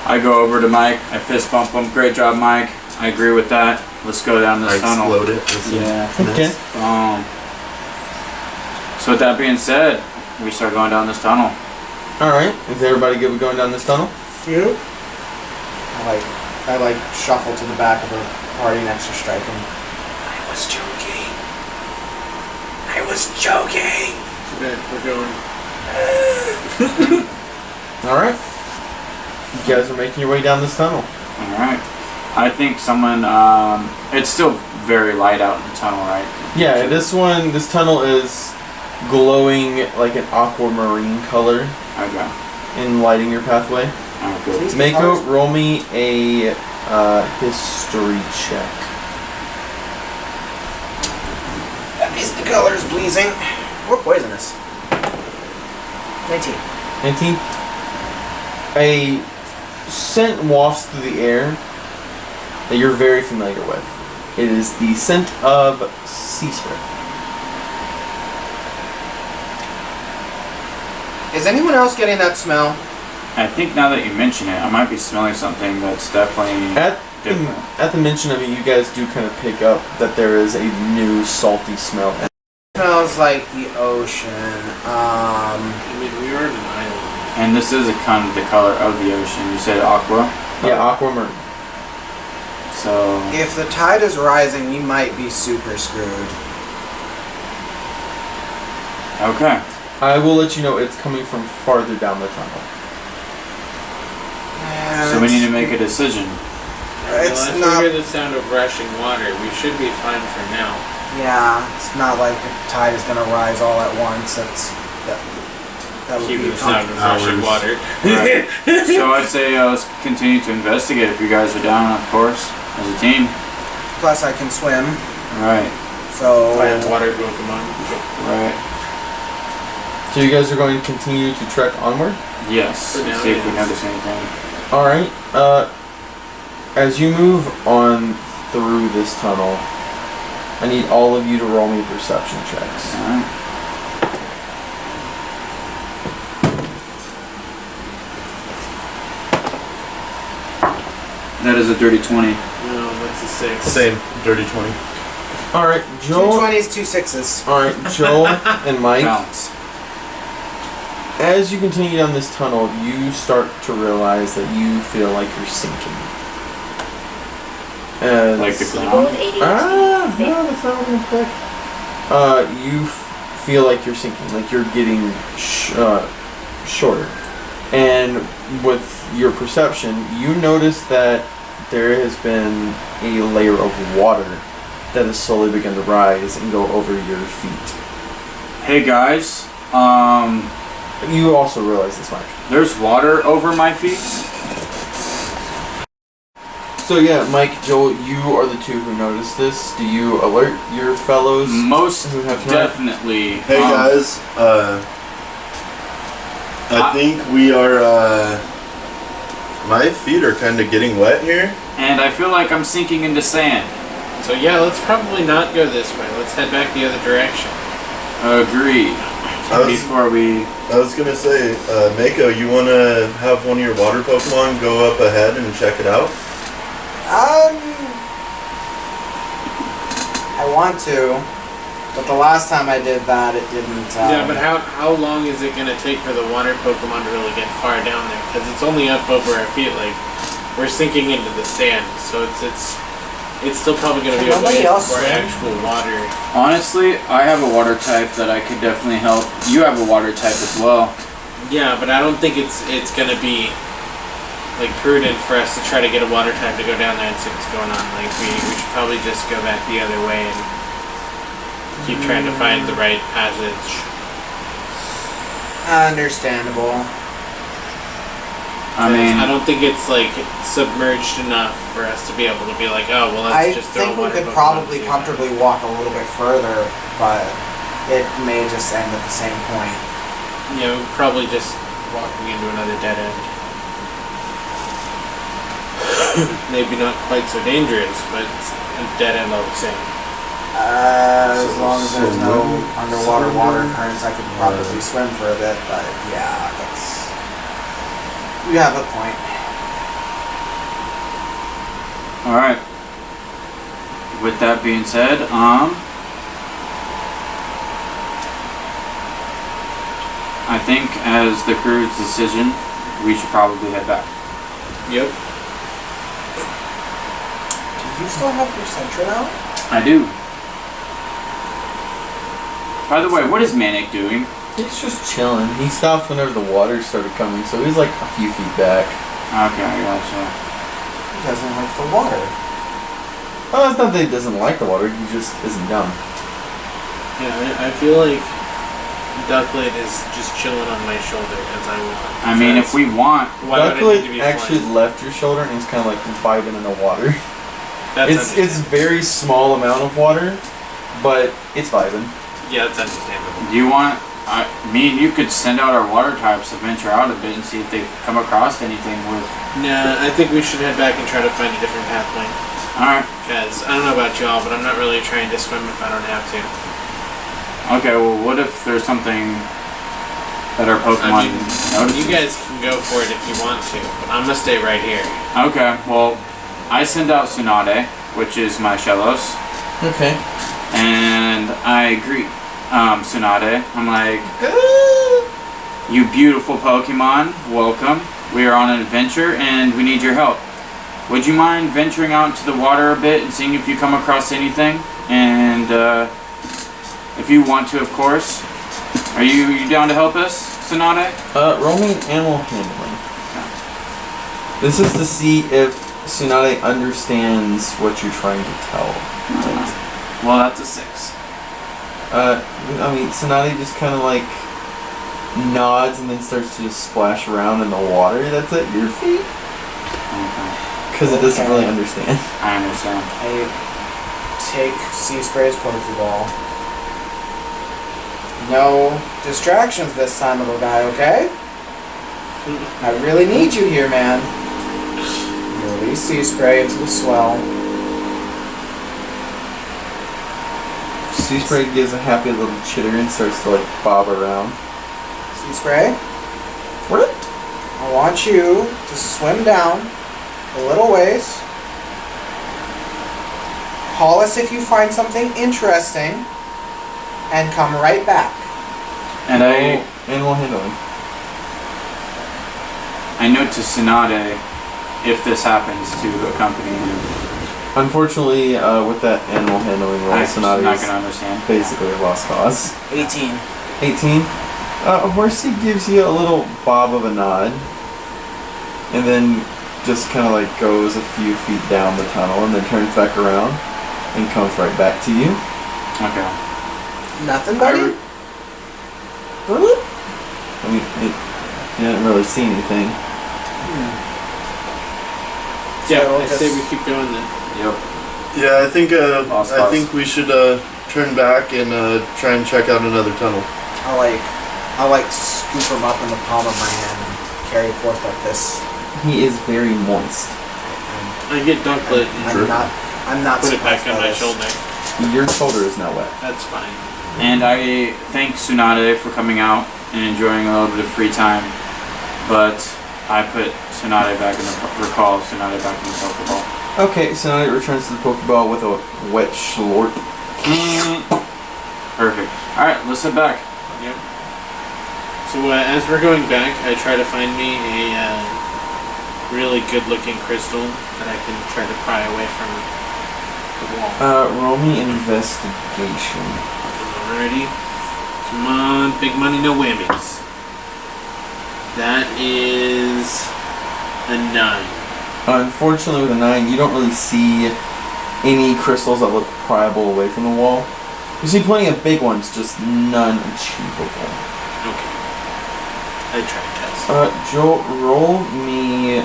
I go over to Mike. I fist bump him. Great job, Mike. I agree with that. Let's go down this I tunnel. explode it. With Yeah. some Okay. Boom. So with that being said, we start going down this tunnel. Alright, is everybody good with going down this tunnel? You? I like shuffle to the back of the party next to Striking. I was joking. Good, we're going. Alright. You guys are making your way down this tunnel. Alright. I think someone, it's still very light out in the tunnel, right? Yeah, this tunnel is glowing like an aquamarine color Okay. in lighting your pathway. Alright, good. Mako, roll me a history check. That is the colors pleasing. We're poisonous. 19. 19. A scent wafts through the air that you're very familiar with. It is the scent of sea spray. Is anyone else getting that smell? I think now that you mention it, I might be smelling something that's definitely different. At the mention of it, you guys do kind of pick up that there is a new salty smell. It smells like the ocean. I mean, we are in an island. And this is a kind of the color of the ocean. You said aqua? Yeah, aquamarine. So, If the tide is rising, we might be super screwed. okay. I will let you know it's coming from farther down the tunnel. So we need to make a decision. It's Unless not. we hear the sound of rushing water, we should be fine for now. Yeah, it's not like the tide is gonna rise all at once. That would Keep be the sound of rushing water. Right. So I'd say let's continue to investigate if you guys are down, of course, as a team. Plus, I can swim, Right, so Playing water Pokemon. right. So you guys are going to continue to trek onward? Yes. For now, See if we yes. notice anything. Alright, as you move on through this tunnel, I need all of you to roll me perception checks. Alright. That is a dirty 20. No, that's a 6. Same, dirty 20. Alright, two Joel. 20s, 2 6s. Alright, Joel and Mike. Bounce. As you continue down this tunnel, you start to realize that you feel like you're sinking. Like the Keyboard ground. ADHD. No, that's not what I'm expecting. You feel like you're sinking, like you're getting shorter. And with your perception, you notice that there has been a layer of water that has slowly begun to rise and go over your feet. Hey guys, You also realize this, Mike. there's water over my feet. So yeah, Mike, Joel, you are the two who noticed this. Do you alert your fellows? Most who have not? definitely. Hey guys, I think we are, my feet are kind of getting wet here. And I feel like I'm sinking into sand. So yeah, let's probably not go this way. Let's head back the other direction. Agreed. Before we... I was gonna say, Mako, you wanna have one of your water Pokemon go up ahead and check it out? I want to, but the last time I did that, it didn't. Yeah, but how long is it going to take for the water Pokemon to really get far down there? Because it's only up over our feet, like, we're sinking into the sand, so it's still probably going to be a Nobody way else for swim? actual water. Honestly, I have a water type that I could definitely help. You have a water type as well. Yeah, but I don't think it's going to be like prudent for us to try to get a water type to go down there and see what's going on. Like we should probably just go back the other way and keep trying to find the right passage. Understandable. I mean, I don't think it's like submerged enough for us to be able to be like, oh well, I let's just throw think we water could Pokemon probably to comfortably walk a little bit further, but it may just end at the same point. Yeah, we're probably just walking into another dead end. Maybe not quite so dangerous, but it's a dead end all the same. As long as there's no when- underwater water currents, I could probably swim for a bit, but yeah, you have a point. alright. With that being said, I think as the crew's decision, we should probably head back. Yep. Do you still have your Sentra now? I do. By the way, what is Manic doing? He's just chilling. He stopped whenever the water started coming, so he's like a few feet back. Okay, I gotcha. He doesn't like the water. Oh, it's not that he doesn't like the water, he just isn't dumb. Yeah, I feel like Ducklet is just chilling on my shoulder as I walk. I mean, if we want, Why would I need to Ducklet be actually flying? left your shoulder and he's kind of like vibing in the water. That's It's very small amount of water, but it's vibing. yeah, that's understandable. do you want, me and you could send out our water types to venture out a bit and see if they've come across anything with... Nah, I think we should head back and try to find a different pathway. Alright, Because I don't know about y'all, but I'm not really trying to swim if I don't have to. okay, well, what if there's something that our Pokemon notices? You guys can go for it if you want to, but I'm gonna stay right here. Okay, well, I send out Tsunade, which is my Shellos, Okay. and I greet Tsunade. I'm like, you beautiful Pokemon, welcome. We are on an adventure and we need your help. Would you mind venturing out into the water a bit and seeing if you come across anything? And if you want to, of course. Are you down to help us, Tsunade? Roll me animal handling. This is to see if Tsunade understands what you're trying to tell. Well, that's a 6. I mean, Tsunade just kind of like nods and then starts to just splash around in the water that's at your feet. Okay. Because it doesn't Okay. really understand. I understand. I take Sea Spray's Pokeball. No distractions this time, little guy, okay? I really need you here, man. You release Sea Spray into the swell. Sea Spray gives a happy little chitter and starts to like bob around. Sea Spray, What? I want you to swim down a little ways. Call us if you find something interesting, and come right back. And I Animal handling. note to Tsunade if this happens to accompany him. Unfortunately, with that animal handling roll, I'm just not Tsunade gonna understand. is basically a lost cause. 18. 18. Horsey gives you a little bob of a nod, and then just kind of like goes a few feet down the tunnel, and then turns back around and comes right back to you. Okay. Nothing, buddy? I mean, you didn't really see anything. Yeah, So I say just- we keep going then. Yep. Yeah, I think Lost I cause. think we should turn back and try and check out another tunnel. I'll scoop him up in the palm of my hand and carry forth like this. He is very moist. I get Dunklet Sure. and I'm not put it back surprised on by my this. shoulder. Your shoulder is now wet. That's fine. And I thank Tsunade for coming out and enjoying a little bit of free time, but I put Tsunade back in the recall Tsunade back in the Pokeball. Okay, so now it returns to the Pokeball with a wet schlort. Perfect. All right, let's head back. Yep. So as we're going back, I try to find me really good-looking crystal that I can try to pry away from the wall. Roll me investigation. Alrighty. Come on, big money, no whammies. That is a 9. Unfortunately, with a 9, you don't really see any crystals that look pryable away from the wall. You see plenty of big ones, just none achievable. Okay. I try to test. Joel, roll me.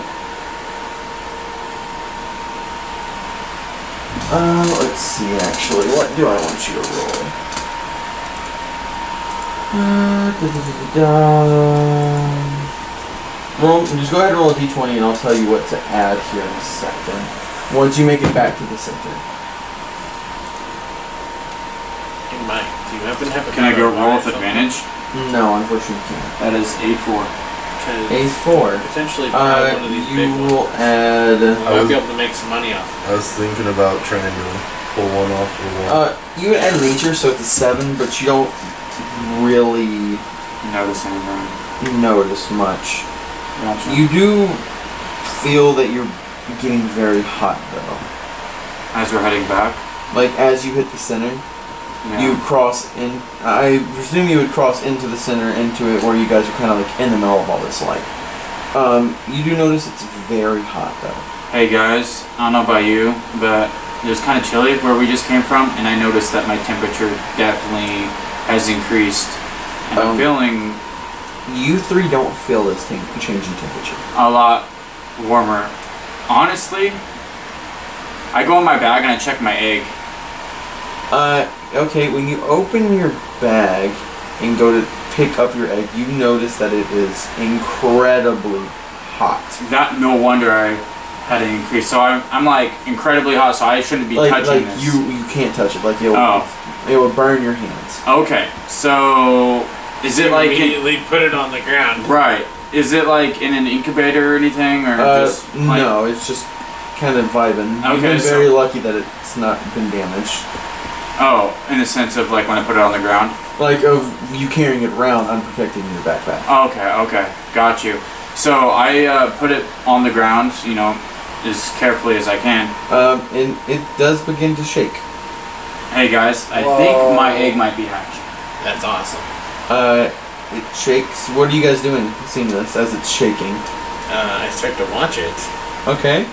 Let's see. Actually, what do I want you to roll? Just go ahead and roll a d20, and I'll tell you what to add here in a second. Once you make it back to the center. Hey, Mike, do you happen to have a... Can I go roll with advantage? No, unfortunately, you can't. That is A4. A4. Potentially buy one of these big You ones. will add. I might be able to make some money off. I was thinking about trying to pull one off the wall. You would add nature, so it's a 7, but you don't really Notice anything? notice much. Gotcha. You do feel that you're getting very hot, though. As we're heading back? Like, as you hit the center, Yeah. you cross in. I presume you would cross into the center, into it, where you guys are kind of like in the middle of all this light. You do notice it's very hot, though. Hey guys, I don't know about you, but it was kind of chilly where we just came from, and I noticed that my temperature definitely has increased. And I'm feeling You three don't feel this change in temperature. a lot warmer. Honestly, I go in my bag and I check my egg. Okay, when you open your bag and go to pick up your egg, you notice that it is incredibly hot. That no wonder I had an increase. So I'm like incredibly hot, so I shouldn't be touching this. You can't touch it. Like it will burn your hands. Okay, so is it like immediately put it on the ground? right? Is it like in an incubator or anything, or just like, no? It's just kind of vibing. You've Okay, been very lucky that it's not been damaged. Oh, in the sense of like when I put it on the ground. Like of you carrying it around unprotected in your backpack. Okay, got you. So I put it on the ground, you know, as carefully as I can. And it does begin to shake. Hey guys, I think my egg might be hatching. That's awesome. It shakes. What are you guys doing seeing this as it's shaking? I start to watch it. Okay.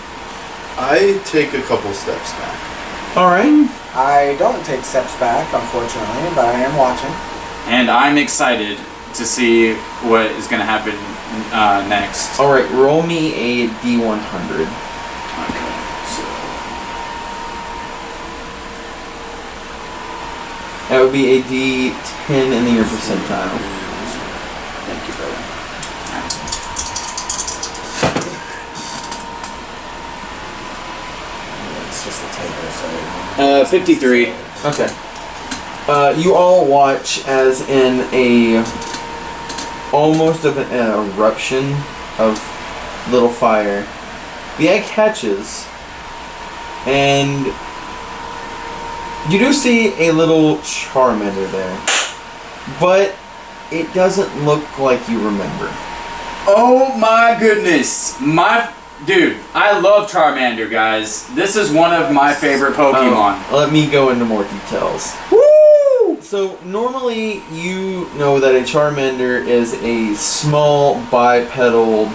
I take a couple steps back. Alright. I don't take steps back, unfortunately, but I am watching. And I'm excited to see what is going to happen next. Alright, roll me a D100. Okay, so That would be a D10 in the year percentile. thank you, brother. It's just a table, so... 53. Okay. You all watch as in almost of an eruption of little fire, the egg hatches, and you do see a little Charmander there, but it doesn't look like you remember. Oh my goodness. Dude, I love Charmander, guys. This is one of my favorite Pokemon. Let me go into more details. Woo! So normally you know that a Charmander is a small bipedal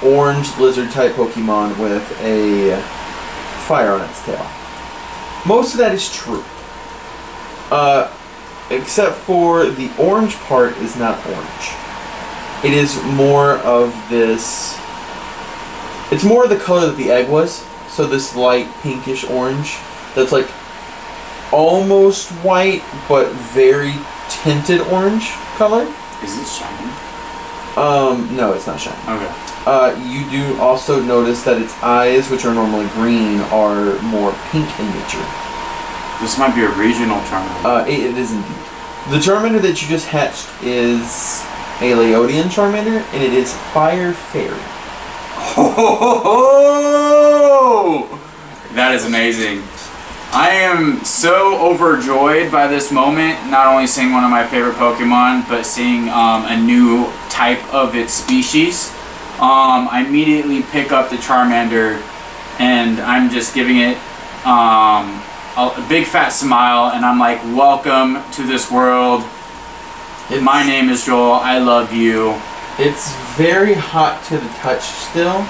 orange lizard type Pokemon with a fire on its tail. Most of that is true. Except for the orange part is not orange. It is more of this... It's more of the color that the egg was. So this light pinkish orange. That's like almost white, but very tinted orange color. Is it shiny? No, it's not shiny. Okay. You do also notice that its eyes, which are normally green, are more pink in nature. This might be a regional Charmander. It is indeed. The Charmander that you just hatched is a Laotian Charmander, and it is Fire Fairy. Oh! That is amazing. I am so overjoyed by this moment, not only seeing one of my favorite Pokemon, but seeing a new type of its species. I immediately pick up the Charmander, and I'm just giving it a big fat smile, and I'm like, welcome to this world. My name is Joel. I love you. It's very hot to the touch still,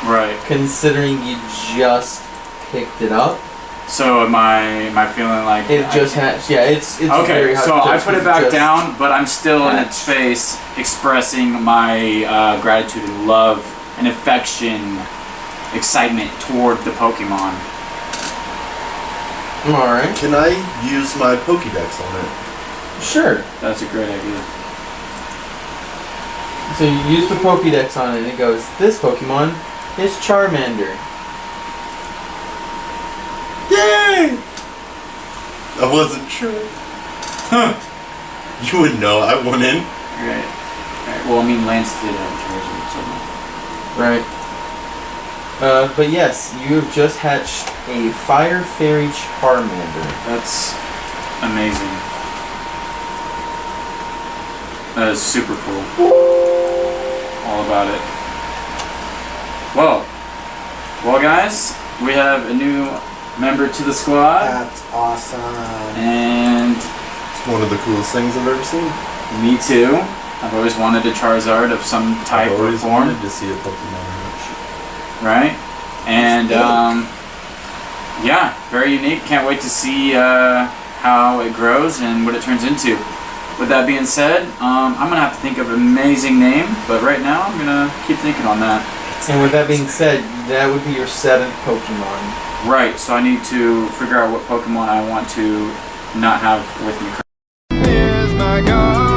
Right. considering you just picked it up. So am I feeling like It just hatched. Yeah, it's very okay? hot So to touch I put it 'cause back just down, but I'm still in hatched. its face, expressing my gratitude and love and affection, excitement toward the Pokemon. All right. Can I use my Pokédex on it? Sure. That's a great idea. So you use the Pokédex on it, and it goes, this Pokemon is Charmander. Yay! I wasn't sure. You would know. I wouldn't. Right. Well, I mean, Lance did have a Right. But yes, you have just hatched a Fire Fairy Charmander. That's amazing. That is super cool. All about it. Well, guys, we have a new member to the squad, That's awesome. and It's one of the coolest things I've ever seen. me too. I've always wanted a Charizard of some type I've or always form, wanted to see a Pokemon hatch. right? And That's yeah, very unique. Can't wait to see how it grows and what it turns into. With that being said, I'm gonna have to think of an amazing name, but right now I'm gonna keep thinking on that. And with that being said, that would be your 7th Pokemon. Right, so I need to figure out what Pokemon I want to not have with me. Here's my God.